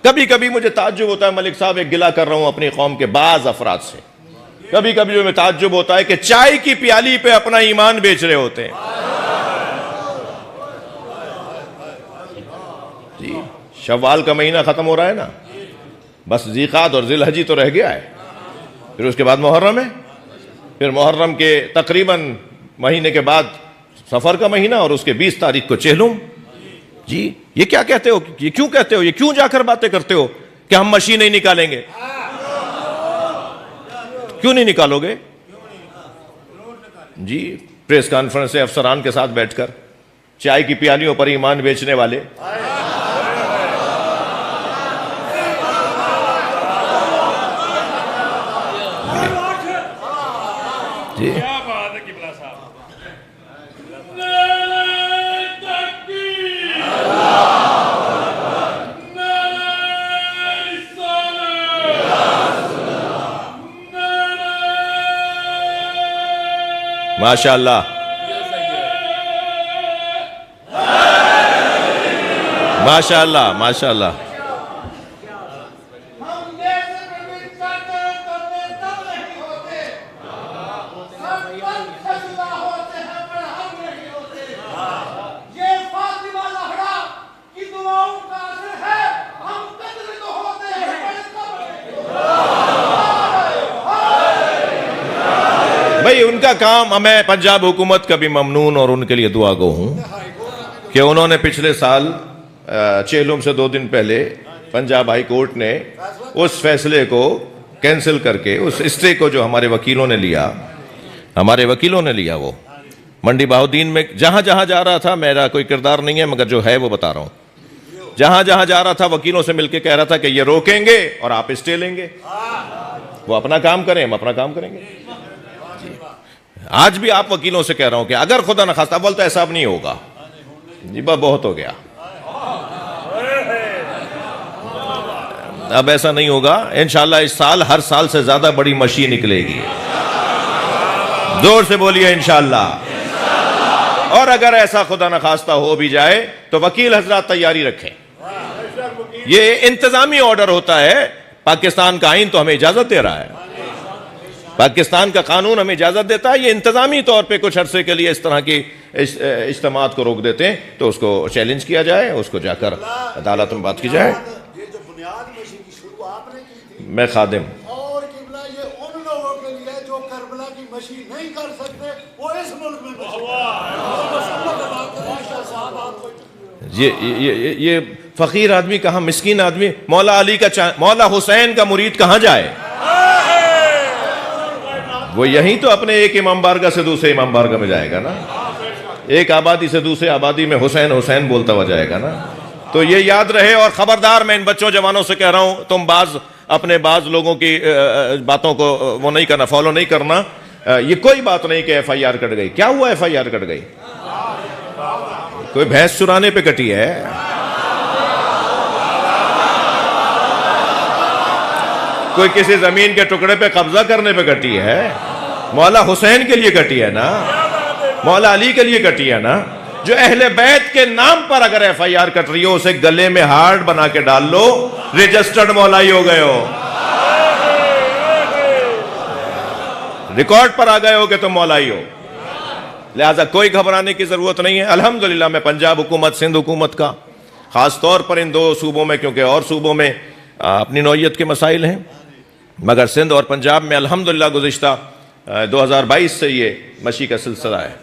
Speaker 1: کبھی کبھی مجھے تعجب ہوتا ہے، ملک صاحب ایک گلہ کر رہا ہوں اپنی قوم کے بعض افراد سے، کبھی کبھی جو میں تعجب ہوتا ہے کہ چائے کی پیالی پہ اپنا ایمان بیچ رہے ہوتے ہیں۔ جی شوال کا مہینہ ختم ہو رہا ہے نا، بس ذیقعد اور ذی الحجہ تو رہ گیا ہے، پھر اس کے بعد محرم ہے، پھر محرم کے تقریباً مہینے کے بعد سفر کا مہینہ، اور اس کے 20 تاریخ کو چہلم۔ جی یہ کیا کہتے ہو؟ یہ کیوں کہتے ہو؟ یہ کیوں جا کر باتیں کرتے ہو کہ ہم مشین نہیں نکالیں گے؟ کیوں نہیں نکالو گے؟ جی پریس کانفرنس سے افسران کے ساتھ بیٹھ کر چائے کی پیالیوں پر ایمان بیچنے والے، جی ماشاء اللہ، ماشاء اللہ، ماشاء اللہ۔ بھئی ان کا کام، میں پنجاب حکومت کا بھی ممنون اور ان کے لیے دعا گو ہوں کہ انہوں نے پچھلے سال چہلم سے 2 دن پہلے پنجاب ہائی کورٹ نے اس فیصلے کو کینسل کر کے، اس اسٹے کو جو ہمارے وکیلوں نے لیا وہ منڈی بہاؤدین میں جہاں جہاں جا رہا تھا، میرا کوئی کردار نہیں ہے مگر جو ہے وہ بتا رہا ہوں، جہاں جہاں جا رہا تھا وکیلوں سے مل کے کہہ رہا تھا کہ یہ روکیں گے اور آپ اسٹے لیں گے، وہ اپنا کام کریں، ہم اپنا کام کریں گے۔ آج بھی آپ وکیلوں سے کہہ رہا ہوں کہ اگر خدا نخواستہ، اول تو ایسا اب نہیں ہوگا، جی بہت ہو گیا، اب ایسا نہیں ہوگا انشاءاللہ۔ اس سال ہر سال سے زیادہ بڑی مشین نکلے گی، زور سے بولیے انشاءاللہ۔ اور اگر ایسا خدا نخواستہ ہو بھی جائے تو وکیل حضرات تیاری رکھیں، یہ انتظامی آرڈر ہوتا ہے، پاکستان کا آئین تو ہمیں اجازت دے رہا ہے، پاکستان کا قانون ہمیں اجازت دیتا ہے، یہ انتظامی طور پہ کچھ عرصے کے لیے اس طرح کی اجتماعات کو روک دیتے ہیں، تو اس کو چیلنج کیا جائے، اس کو جا کر عدالت میں بات کی جائے۔
Speaker 3: یہ جو بنیاد مشین کی شروع آپ نے کی تھی،
Speaker 1: میں خادم،
Speaker 3: اور قبلہ یہ ان لوگوں کے لیے جو کربلا کی مشین نہیں کر سکتے، وہ اس ملک میں
Speaker 1: یہ فقیر آدمی کہاں، مسکین آدمی، مولا علی کا مولا حسین کا مرید کہاں جائے؟ وہ یہیں تو اپنے ایک امام بارگاہ سے دوسرے امام بارگاہ میں جائے گا نا۔ ایک آبادی سے دوسرے آبادی میں حسین حسین بولتا ہوا جائے گا نا. تو یہ یاد رہے. اور خبردار میں ان بچوں جوانوں سے کہہ رہا ہوں, تم اپنے بعض لوگوں کی باتوں کو وہ نہیں کرنا, فالو نہیں کرنا. یہ کوئی بات نہیں کہ ایف آئی آر کٹ گئی. کیا ہوا ایف آئی آر کٹ گئی؟ کوئی بھینس چرانے پہ کٹی ہے؟ کوئی کسی زمین کے ٹکڑے پہ قبضہ کرنے پہ کٹی ہے؟ مولا حسین کے لیے کٹی ہے نا, مولا علی کے لیے کٹی ہے نا. جو اہل بیت کے نام پر اگر ایف آئی آر کٹ رہی ہو, اسے گلے میں ہارٹ بنا کے ڈال لو, رجسٹرڈ مولائی ہو گئے ہو, ریکارڈ پر آ گئے ہو کہ تم مولائی ہو. لہذا کوئی گھبرانے کی ضرورت نہیں ہے. الحمدللہ میں پنجاب حکومت, سندھ حکومت کا, خاص طور پر ان دو صوبوں میں, کیونکہ اور صوبوں میں اپنی نوعیت کے مسائل ہیں, مگر سندھ اور پنجاب میں الحمدللہ گزشتہ 2022 سے یہ مشی کا سلسلہ ہے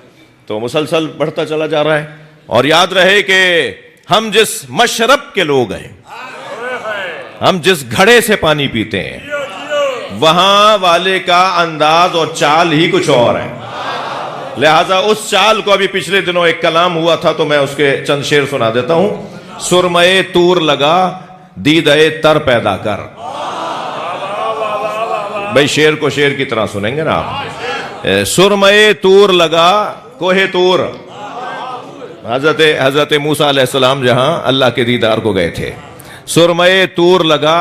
Speaker 1: تو مسلسل بڑھتا چلا جا رہا ہے. اور یاد رہے کہ ہم جس مشرب کے لوگ ہیں, ہم جس گھڑے سے پانی پیتے ہیں, وہاں والے کا انداز اور چال ہی کچھ اور ہے. لہذا اس چال کو, ابھی پچھلے دنوں ایک کلام ہوا تھا تو میں اس کے چند شعر سنا دیتا ہوں. سرمے تور لگا دیدے تر پیدا کر. بھئی شعر کو شعر کی طرح سنیں گے نا آپ. سرمے تور لگا کوہ تور, حضرت موسیٰ علیہ السلام جہاں اللہ کے دیدار کو گئے تھے. سرمے تور لگا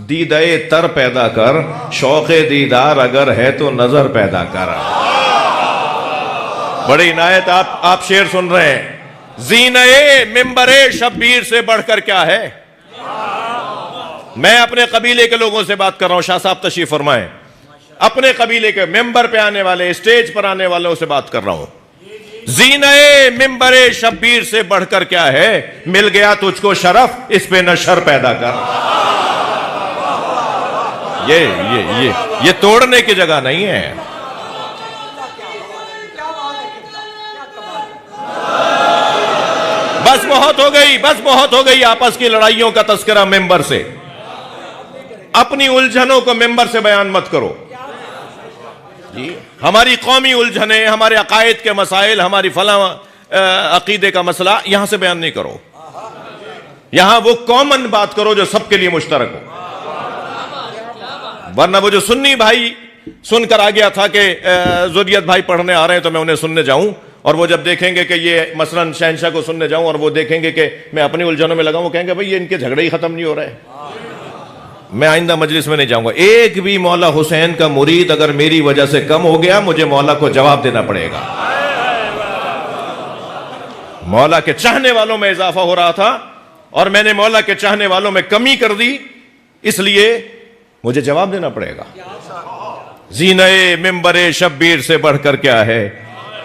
Speaker 1: دیدے تر پیدا کر, شوق دیدار اگر ہے تو نظر پیدا کر. بڑی عنایت. آپ شعر سن رہے ہیں. زینہ ممبر شبیر سے بڑھ کر کیا ہے. میں اپنے قبیلے کے لوگوں سے بات کر رہا ہوں, شاہ صاحب تشریف فرمائیں. اپنے قبیلے کے ممبر پہ آنے والے, اسٹیج پر آنے والوں سے بات کر رہا ہوں. زینہ ممبر شبیر سے بڑھ کر کیا ہے, مل گیا تجھ کو شرف, اس پہ نشر پیدا کر. یہ توڑنے کی جگہ نہیں ہے. بس بہت ہو گئی, بس بہت ہو گئی آپس کی لڑائیوں کا تذکرہ ممبر سے. اپنی الجھنوں کو ممبر سے بیان مت کرو. ہماری قومی الجھنیں, ہمارے عقائد کے مسائل, ہماری فلاں عقیدے کا مسئلہ یہاں سے بیان نہیں کرو. یہاں وہ کامن بات کرو جو سب کے لیے مشترک ہو. ورنہ وہ جو سنی بھائی سن کر آ گیا تھا کہ ذریت بھائی پڑھنے آ رہے ہیں تو میں انہیں سننے جاؤں, اور وہ جب دیکھیں گے کہ یہ مثلا شہنشاہ کو سننے جاؤں اور وہ دیکھیں گے کہ میں اپنی الجھنوں میں لگا ہوں, وہ کہیں گے بھئی یہ ان کے جھگڑے ہی ختم نہیں ہو رہے, میں آئندہ مجلس میں نہیں جاؤں گا. ایک بھی مولا حسین کا مرید اگر میری وجہ سے کم ہو گیا, مجھے مولا کو جواب دینا پڑے گا. مولا کے چاہنے والوں میں اضافہ ہو رہا تھا اور میں نے مولا کے چاہنے والوں میں کمی کر دی, اس لیے مجھے جواب دینا پڑے گا. زینہ ممبر شبیر سے بڑھ کر کیا ہے,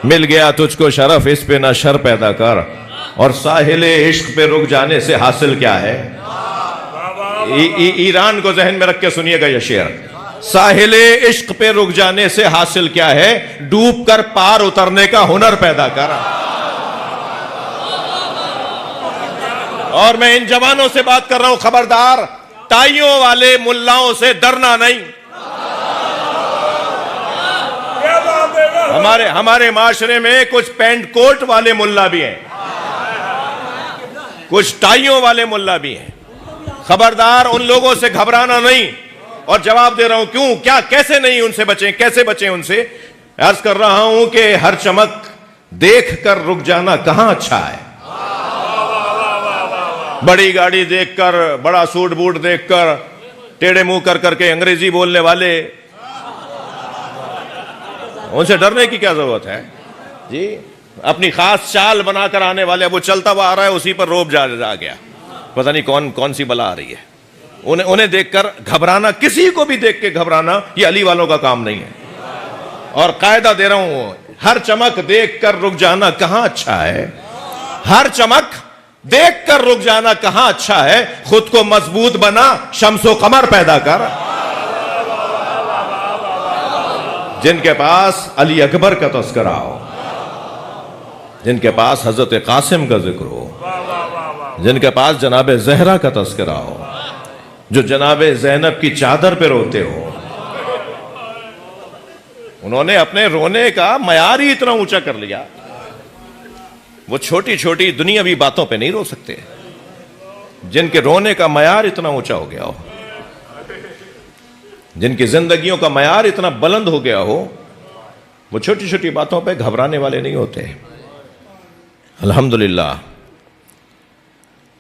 Speaker 1: مل گیا تجھ کو شرف, اس پہ نہ شر پیدا کر. اور ساحل عشق پہ رک جانے سے حاصل کیا ہے. ایران کو ذہن میں رکھ کے سنیے گا یہ شعر. ساحل عشق پہ رک جانے سے حاصل کیا ہے, ڈوب کر پار اترنے کا ہنر پیدا کر. اور میں ان جوانوں سے بات کر رہا ہوں, خبردار تائیوں والے ملاؤں سے ڈرنا نہیں. ہمارے معاشرے میں کچھ پینٹ کوٹ والے ملا بھی ہیں, کچھ ٹائیوں والے ملا بھی ہیں. خبردار ان لوگوں سے گھبرانا نہیں. اور جواب دے رہا ہوں کیوں, کیا, کیسے نہیں ان سے بچیں, کیسے بچیں ان سے. عرض کر رہا ہوں کہ ہر چمک دیکھ کر رک جانا کہاں اچھا ہے. بڑی گاڑی دیکھ کر, بڑا سوٹ بوٹ دیکھ کر, ٹیڑے منہ کر کر کے انگریزی بولنے والے, ان سے ڈرنے کی کیا ضرورت ہے جی. اپنی خاص چال بنا کر آنے والے, وہ چلتا ہوا آ رہا ہے, اسی پر روب جا گیا, پتہ نہیں کون سی بلا آ رہی ہے. انہیں دیکھ کر گھبرانا, کسی کو بھی دیکھ کے گھبرانا, یہ علی والوں کا کام نہیں ہے. اور قاعدہ دے رہا ہوں, ہر چمک دیکھ کر رک جانا کہاں اچھا ہے. ہر چمک دیکھ کر رک جانا کہاں اچھا ہے. خود کو مضبوط بنا, شمس و قمر پیدا کر. جن کے پاس علی اکبر کا تذکرہ ہو, جن کے پاس حضرت قاسم کا ذکر ہو, جن کے پاس جناب زہرا کا تذکرہ ہو, جو جناب زینب کی چادر پہ روتے ہو, انہوں نے اپنے رونے کا معیار ہی اتنا اونچا کر لیا. وہ چھوٹی چھوٹی دنیاوی باتوں پہ نہیں رو سکتے، جن کے رونے کا معیار اتنا اونچا ہو گیا ہو، جن کی زندگیوں کا معیار اتنا بلند ہو گیا ہو، وہ چھوٹی چھوٹی باتوں پہ گھبرانے والے نہیں ہوتے۔ الحمدللہ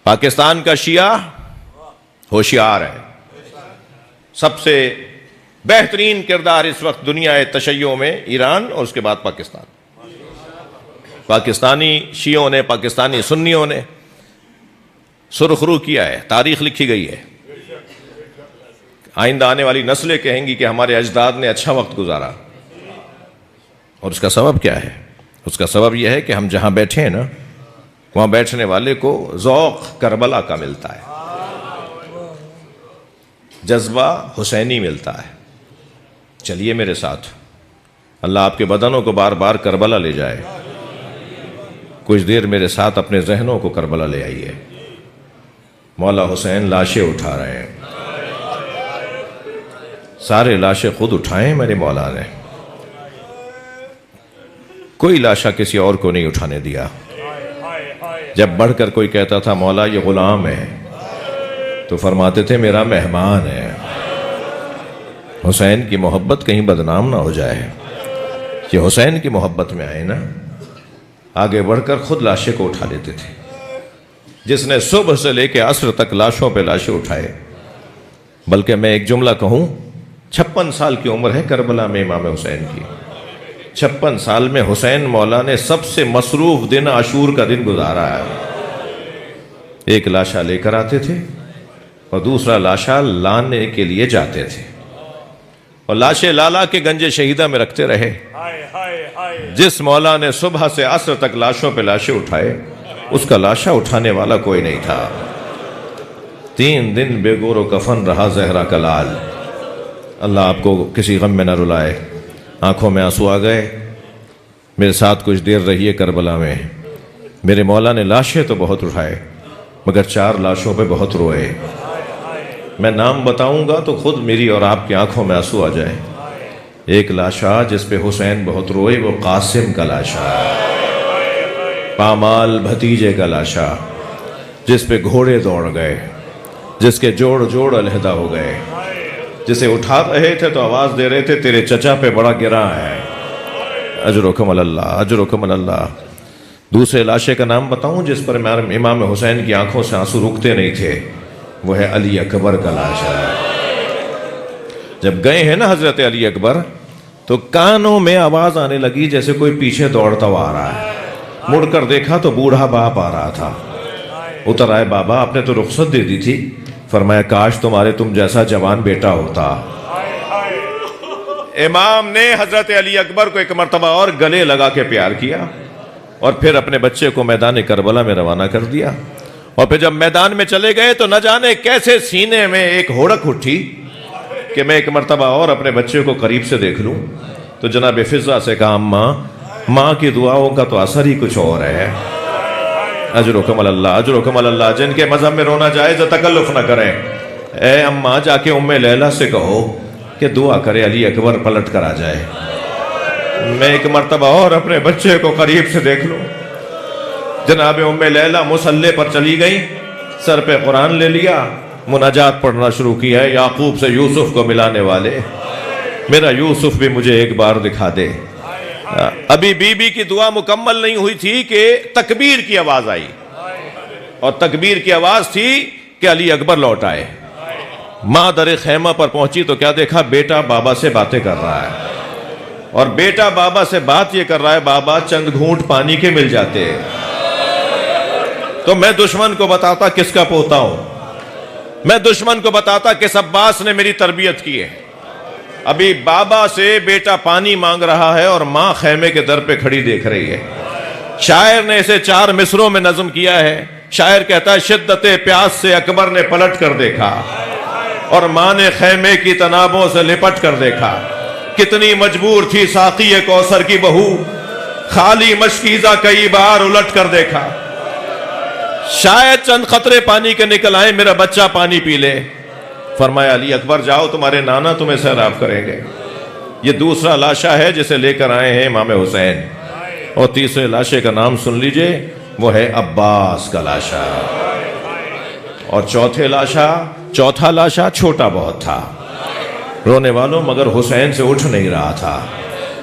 Speaker 1: پاکستان کا شیعہ ہوشیار ہے، سب سے بہترین کردار اس وقت دنیا تشیع میں ایران اور اس کے بعد پاکستان۔ پاکستانی شیعوں نے، پاکستانی سنیوں نے سرخ رو کیا ہے، تاریخ لکھی گئی ہے۔ آئندہ آنے والی نسلیں کہیں گی کہ ہمارے اجداد نے اچھا وقت گزارا، اور اس کا سبب کیا ہے؟ اس کا سبب یہ ہے کہ ہم جہاں بیٹھے ہیں نا، وہاں بیٹھنے والے کو ذوق کربلا کا ملتا ہے، جذبہ حسینی ملتا ہے۔ چلیے میرے ساتھ، اللہ آپ کے بدنوں کو بار بار کربلا لے جائے۔ کچھ دیر میرے ساتھ اپنے ذہنوں کو کربلا لے آئیے۔ مولا حسین لاشیں اٹھا رہے ہیں، سارے لاشیں خود اٹھائیں میرے مولا نے، کوئی لاشا کسی اور کو نہیں اٹھانے دیا۔ جب بڑھ کر کوئی کہتا تھا مولا یہ غلام ہے، تو فرماتے تھے میرا مہمان ہے۔ حسین کی محبت کہیں بدنام نہ ہو جائے، یہ حسین کی محبت میں آئے نا، آگے بڑھ کر خود لاشیں کو اٹھا لیتے تھے۔ جس نے صبح سے لے کے عصر تک لاشوں پہ لاشیں اٹھائے، بلکہ میں ایک جملہ کہوں، 56 سال کی عمر ہے کربلا میں امام حسین کی، 56 سال میں حسین مولا نے سب سے مصروف دن عاشور کا دن گزارا ہے۔ ایک لاشا لے کر آتے تھے اور دوسرا لاشا لانے کے لیے جاتے تھے، اور لاشیں لالا کے گنج شہیدہ میں رکھتے رہے۔ جس مولا نے صبح سے عصر تک لاشوں پہ لاشیں اٹھائے، اس کا لاشا اٹھانے والا کوئی نہیں تھا۔ 3 دن بے گور و کفن رہا زہرا کا لال۔ اللہ آپ کو کسی غم میں نہ رلائے۔ آنکھوں میں آنسو آ گئے، میرے ساتھ کچھ دیر رہیے کربلا میں۔ میرے مولا نے لاشیں تو بہت اٹھائے، مگر 4 لاشوں پہ بہت روئے۔ میں نام بتاؤں گا تو خود میری اور آپ کی آنکھوں میں آنسو آ جائے۔ ایک لاشا جس پہ حسین بہت روئے، وہ قاسم کا لاشا، پامال بھتیجے کا لاشا، جس پہ گھوڑے دوڑ گئے، جس کے جوڑ جوڑ علیحدہ ہو گئے، جسے اٹھا رہے تھے تو آواز دے رہے تھے تیرے چچا پہ بڑا گراں ہے، اجرکم اللہ، اجرکم اللہ۔ دوسرے لاشے کا نام بتاؤں جس پر امام حسین کی آنکھوں سے آنسو رکتے نہیں تھے، وہ ہے علی اکبر کا لاشا۔ جب گئے ہیں نا حضرت علی اکبر، تو کانوں میں آواز آنے لگی جیسے کوئی پیچھے دوڑتا ہوا آ رہا ہے۔ مڑ کر دیکھا تو بوڑھا باپ آ رہا تھا۔ اتر آئے، بابا آپ نے تو رخصت دے دی تھی۔ فرمایا کاش تم جیسا جوان بیٹا ہوتا۔ امام نے حضرت علی اکبر کو ایک مرتبہ اور گلے لگا کے پیار کیا، اور پھر اپنے بچے کو میدان کربلا میں روانہ کر دیا۔ اور پھر جب میدان میں چلے گئے تو نہ جانے کیسے سینے میں ایک ہوڑک اٹھی کہ میں ایک مرتبہ اور اپنے بچے کو قریب سے دیکھ لوں۔ تو جناب فضہ سے کہا ماں کی دعاؤں کا تو اثر ہی کچھ اور ہے۔ اجرکم اللہ، اجرکم اللہ۔ جن کے مذہب میں رونا جائز، تکلف نہ کریں۔ اے اماں جا کے ام لیلہ سے کہو کہ دعا کرے علی اکبر پلٹ کر آ جائے۔ میں ایک مرتبہ اور اپنے بچے کو قریب سے دیکھ لوں۔ جناب ام لیلہ مصلی پر چلی گئی، سر پہ قرآن لے لیا، مناجات پڑھنا شروع کیا ہے، یعقوب سے یوسف کو ملانے والے، میرا یوسف بھی مجھے ایک بار دکھا دے۔ ابھی بی بی کی دعا مکمل نہیں ہوئی تھی کہ تکبیر کی آواز آئی، اور تکبیر کی آواز تھی کہ علی اکبر لوٹ آئے۔ ماں در خیمہ پر پہنچی تو کیا دیکھا؟ بیٹا بابا سے باتیں کر رہا ہے، اور بیٹا بابا سے بات یہ کر رہا ہے، بابا چند گھونٹ پانی کے مل جاتے۔ تو میں دشمن کو بتاتا کس کا پوتا ہوں، میں دشمن کو بتاتا کس عباس نے میری تربیت کی ہے۔ ابھی بابا سے بیٹا پانی مانگ رہا ہے اور ماں خیمے کے در پہ کھڑی دیکھ رہی ہے۔ شاعر نے اسے 4 مصروں میں نظم کیا ہے۔ شاعر کہتا ہے شدت پیاس سے اکبر نے پلٹ کر دیکھا، اور ماں نے خیمے کی تنابوں سے لپٹ کر دیکھا۔ کتنی مجبور تھی ساقی کوثر کی بہو، خالی مشکیزہ کئی بار الٹ کر دیکھا۔ شاید چند قطرے پانی کے نکل آئے، میرا بچہ پانی پی لے۔ فرمایا علی اکبر جاؤ، تمہارے نانا تمہیں سیراب کریں گے۔ یہ دوسرا لاشا ہے جسے لے کر آئے ہیں امام حسین۔ اور تیسرے لاشے کا نام سن لیجئے، وہ ہے عباس کا لاشا، اور چوتھا لاشا چھوٹا بہت تھا، رونے والوں مگر حسین سے اٹھ نہیں رہا تھا۔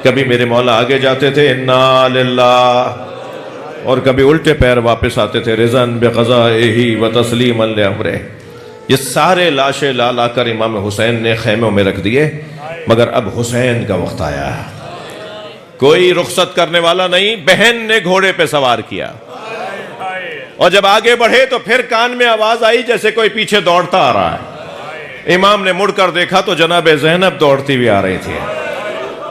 Speaker 1: کبھی میرے مولا آگے جاتے تھے انا للہ، اور کبھی الٹے پیر واپس آتے تھے رضاً بقضائہ و تسلیما لامرہ۔ یہ سارے لاشیں لا لا کر امام حسین نے خیموں میں رکھ دیے، مگر اب حسین کا وقت آیا۔ کوئی رخصت کرنے والا نہیں، بہن نے گھوڑے پہ سوار کیا، اور جب آگے بڑھے تو پھر کان میں آواز آئی جیسے کوئی پیچھے دوڑتا آ رہا ہے۔ امام نے مڑ کر دیکھا تو جناب زینب دوڑتی ہوئی آ رہی تھی،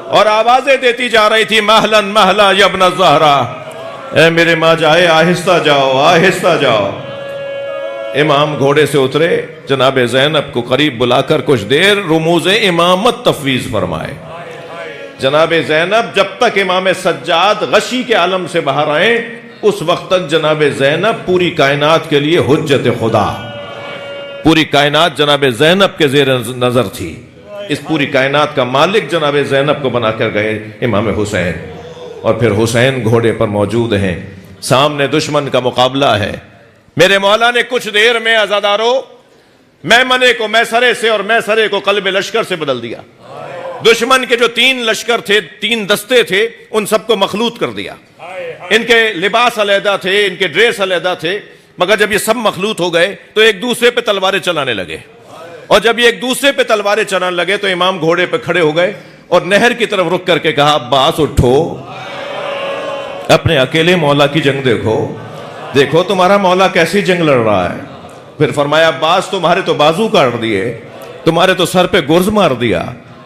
Speaker 1: اور آوازیں دیتی جا رہی تھی مہلا مہلا یا ابن الزہرا، اے میرے ماں جائے آہستہ جاؤ آہستہ جاؤ۔ امام گھوڑے سے اترے، جناب زینب کو قریب بلا کر کچھ دیر رموز امامت تفویض فرمائے۔ جناب زینب جب تک امام سجاد غشی کے عالم سے باہر آئیں، اس وقت تک جناب زینب پوری کائنات کے لیے حجت خدا، پوری کائنات جناب زینب کے زیر نظر تھی۔ اس پوری کائنات کا مالک جناب زینب کو بنا کر گئے امام حسین، اور پھر حسین گھوڑے پر موجود ہیں، سامنے دشمن کا مقابلہ ہے۔ میرے مولا نے کچھ دیر میں عزادارو میمنے کو میسرے سے اور میسرے کو قلب لشکر سے بدل دیا۔ دشمن کے جو 3 لشکر تھے، 3 دستے تھے، ان سب کو مخلوط کر دیا۔ ان کے لباس علیحدہ تھے، ان کے ڈریس علیحدہ تھے، مگر جب یہ سب مخلوط ہو گئے تو ایک دوسرے پہ تلواریں چلانے لگے، اور جب یہ ایک دوسرے پہ تلواریں چلانے لگے تو امام گھوڑے پہ کھڑے ہو گئے اور نہر کی طرف رک کر کے کہا عباس اٹھو، اپنے اکیلے مولا کی جنگ دیکھو، دیکھو تمہارا مولا کیسی جنگ لڑ رہا ہے۔ پھر فرمایا عباس تمہارے تو بازو کاٹ دیے، تمہارے تو سر پہ گرز مار دیا۔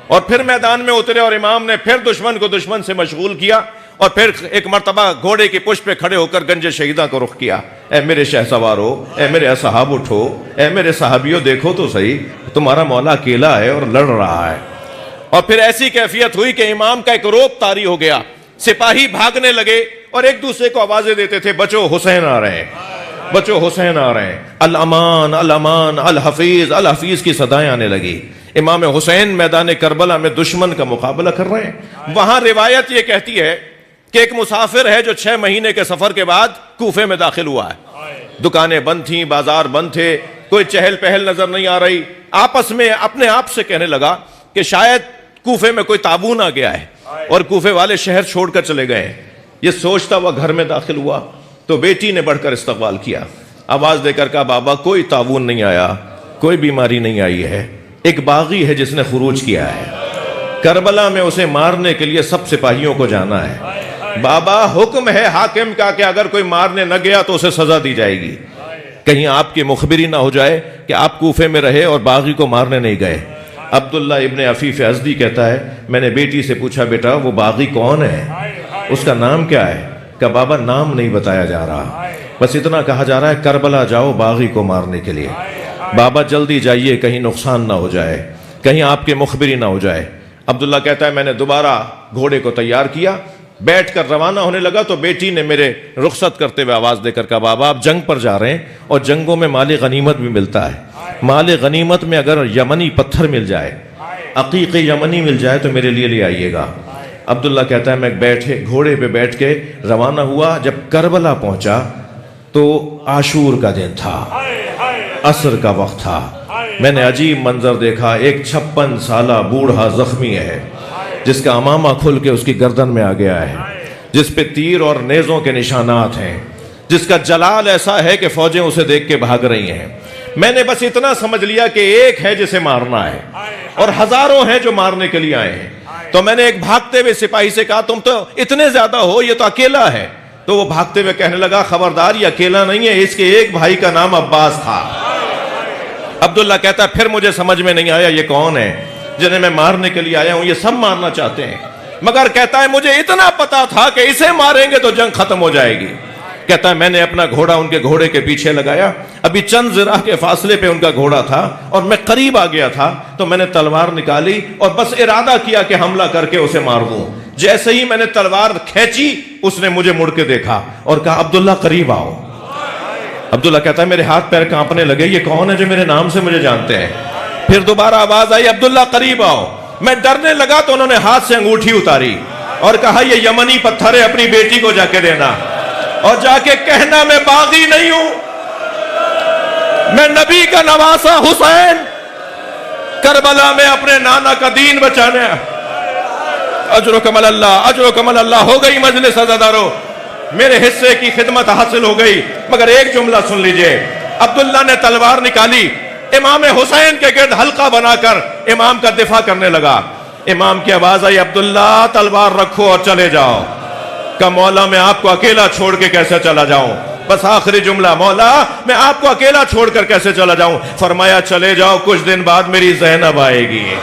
Speaker 1: اور پھر میدان میں اترے اور امام نے پھر دشمن کو دشمن سے مشغول کیا، اور پھر ایک مرتبہ گھوڑے کی پشت پہ کھڑے ہو کر گنج شہیدہ کو رخ کیا۔ اے میرے شہ سوارو، اے میرے اصحاب اٹھو، اے میرے صحابیوں دیکھو تو صحیح، تمہارا مولا اکیلا ہے اور لڑ رہا ہے۔ اور پھر ایسی کیفیت ہوئی کہ امام کا ایک روب طاری ہو گیا، سپاہی بھاگنے لگے اور ایک دوسرے کو آوازیں دیتے تھے بچو حسین آ رہے ہیں، بچو حسین آ رہے ہیں، الامان الامان الحفیظ الحفیظ کی صدائیں آنے لگی۔ امام حسین میدان کربلا میں دشمن کا مقابلہ کر رہے ہیں۔ وہاں روایت یہ کہتی ہے کہ ایک مسافر ہے جو 6 مہینے کے سفر کے بعد کوفے میں داخل ہوا ہے۔ دکانیں بند تھیں، بازار بند تھے، کوئی چہل پہل نظر نہیں آ رہی۔ آپس میں اپنے آپ سے کہنے لگا کہ شاید کوفے میں کوئی تعاون آ گیا ہے اور کوفے والے شہر چھوڑ کر چلے گئے ہیں۔ یہ سوچتا ہوا گھر میں داخل ہوا تو بیٹی نے بڑھ کر استقبال کیا، آواز دے کر کہا بابا کوئی تعاون نہیں آیا، کوئی بیماری نہیں آئی ہے، ایک باغی ہے جس نے خروج کیا ہے، کربلا میں اسے مارنے کے لیے سب سپاہیوں کو جانا ہے۔ بابا حکم ہے حاکم کا کہ اگر کوئی مارنے نہ گیا تو اسے سزا دی جائے گی، کہیں آپ کی مخبری نہ ہو جائے کہ آپ کوفے میں رہے اور باغی کو مارنے نہیں گئے۔ عبداللہ ابن عفیف ازدی کہتا ہے میں نے بیٹی سے پوچھا بیٹا وہ باغی کون ہے، اس کا نام کیا ہے؟ کہ بابا نام نہیں بتایا جا رہا، بس اتنا کہا جا رہا ہے کربلا جاؤ باغی کو مارنے کے لیے، بابا جلدی جائیے کہیں نقصان نہ ہو جائے، کہیں آپ کے مخبری نہ ہو جائے۔ عبداللہ کہتا ہے میں نے دوبارہ گھوڑے کو تیار کیا، بیٹھ کر روانہ ہونے لگا تو بیٹی نے میرے رخصت کرتے ہوئے آواز دے کر کہا بابا آپ جنگ پر جا رہے ہیں اور جنگوں میں مال غنیمت بھی ملتا ہے، مال غنیمت میں اگر یمنی پتھر مل جائے، عقیق یمنی مل جائے تو میرے لیے لے آئیے گا۔ عبداللہ کہتا ہے میں گھوڑے پہ بیٹھ کے روانہ ہوا، جب کربلا پہنچا تو عاشور کا دن تھا، عصر کا وقت تھا۔ میں نے عجیب منظر دیکھا، ایک 56 سالہ بوڑھا زخمی ہے جس کا امامہ کھل کے اس کی گردن میں آ گیا ہے، جس پہ تیر اور نیزوں کے نشانات ہیں، جس کا جلال ایسا ہے کہ فوجیں اسے دیکھ کے بھاگ رہی ہیں۔ میں نے بس اتنا سمجھ لیا کہ ایک ہے جسے مارنا ہے اور ہزاروں ہیں جو مارنے کے لیے آئے ہیں۔ تو میں نے ایک بھاگتے ہوئے سپاہی سے کہا تم تو اتنے زیادہ ہو، یہ تو اکیلا ہے۔ تو وہ بھاگتے ہوئے کہنے لگا خبردار یہ اکیلا نہیں ہے، اس کے ایک بھائی کا نام عباس تھا۔ عبداللہ کہتا ہے پھر مجھے سمجھ میں نہیں آیا یہ کون ہے جنہیں میں مارنے کے لیے آیا ہوں، یہ سب مارنا چاہتے ہیں، مگر کہتا ہے مجھے اتنا پتا تھا کہ اسے ماریں گے تو جنگ ختم ہو جائے گی۔ کہتا ہے میں نے اپنا گھوڑا ان کے گھوڑے کے پیچھے لگایا، ابھی چند ذراع کے فاصلے پہ ان کا گھوڑا تھا اور میں قریب آ گیا تھا تو میں نے تلوار نکالی اور بس ارادہ کیا کہ حملہ کر کے اسے مار دوں۔ جیسے ہی میں نے تلوار کھینچی اس نے مجھے مڑ کے دیکھا اور کہا عبداللہ قریب آؤ۔ عبداللہ کہتا ہے میرے ہاتھ پیر کانپنے لگے، یہ کون ہے جو میرے نام سے مجھے جانتے ہیں؟ پھر دوبارہ آواز آئی عبداللہ قریب آؤ۔ میں ڈرنے لگا تو انہوں نے ہاتھ سے انگوٹھی اتاری اور کہا یہ یمنی پتھر ہے، اپنی بیٹی کو جا کے دینا۔ اور جا کے کہنا میں باغی نہیں ہوں، میں نبی کا نواسا حسین کربلا میں اپنے نانا کا دین بچانے۔ اجرکم اللہ، اجرکم اللہ۔ ہو گئی مجلس عزادارو، میرے حصے کی خدمت حاصل ہو گئی، مگر ایک جملہ سن لیجئے۔ عبداللہ نے تلوار نکالی، امام حسین کے گرد حلقہ بنا کر امام کا دفاع کرنے لگا۔ امام کی آواز آئی، عبداللہ تلوار رکھو اور چلے جاؤ۔ کہ مولا میں آپ کو اکیلا چھوڑ کے کیسے چلا جاؤں؟ بس آخری جملہ، مولا میں آپ کو اکیلا چھوڑ کر کیسے چلا جاؤں؟ فرمایا چلے جاؤ، کچھ دن بعد میری زینب آئے گی،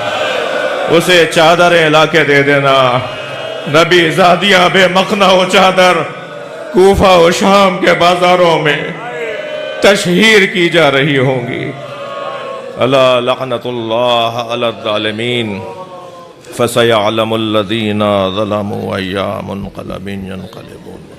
Speaker 1: اسے چادریں لا کے دے دینا۔ نبی زادیاں بے مخنا و چادر کوفہ و شام کے بازاروں میں تشہیر کی جا رہی ہوں گی۔ الا لعنت اللہ علی الظالمین فسيعلم الذين ظلموا أي منقلب ينقلبون۔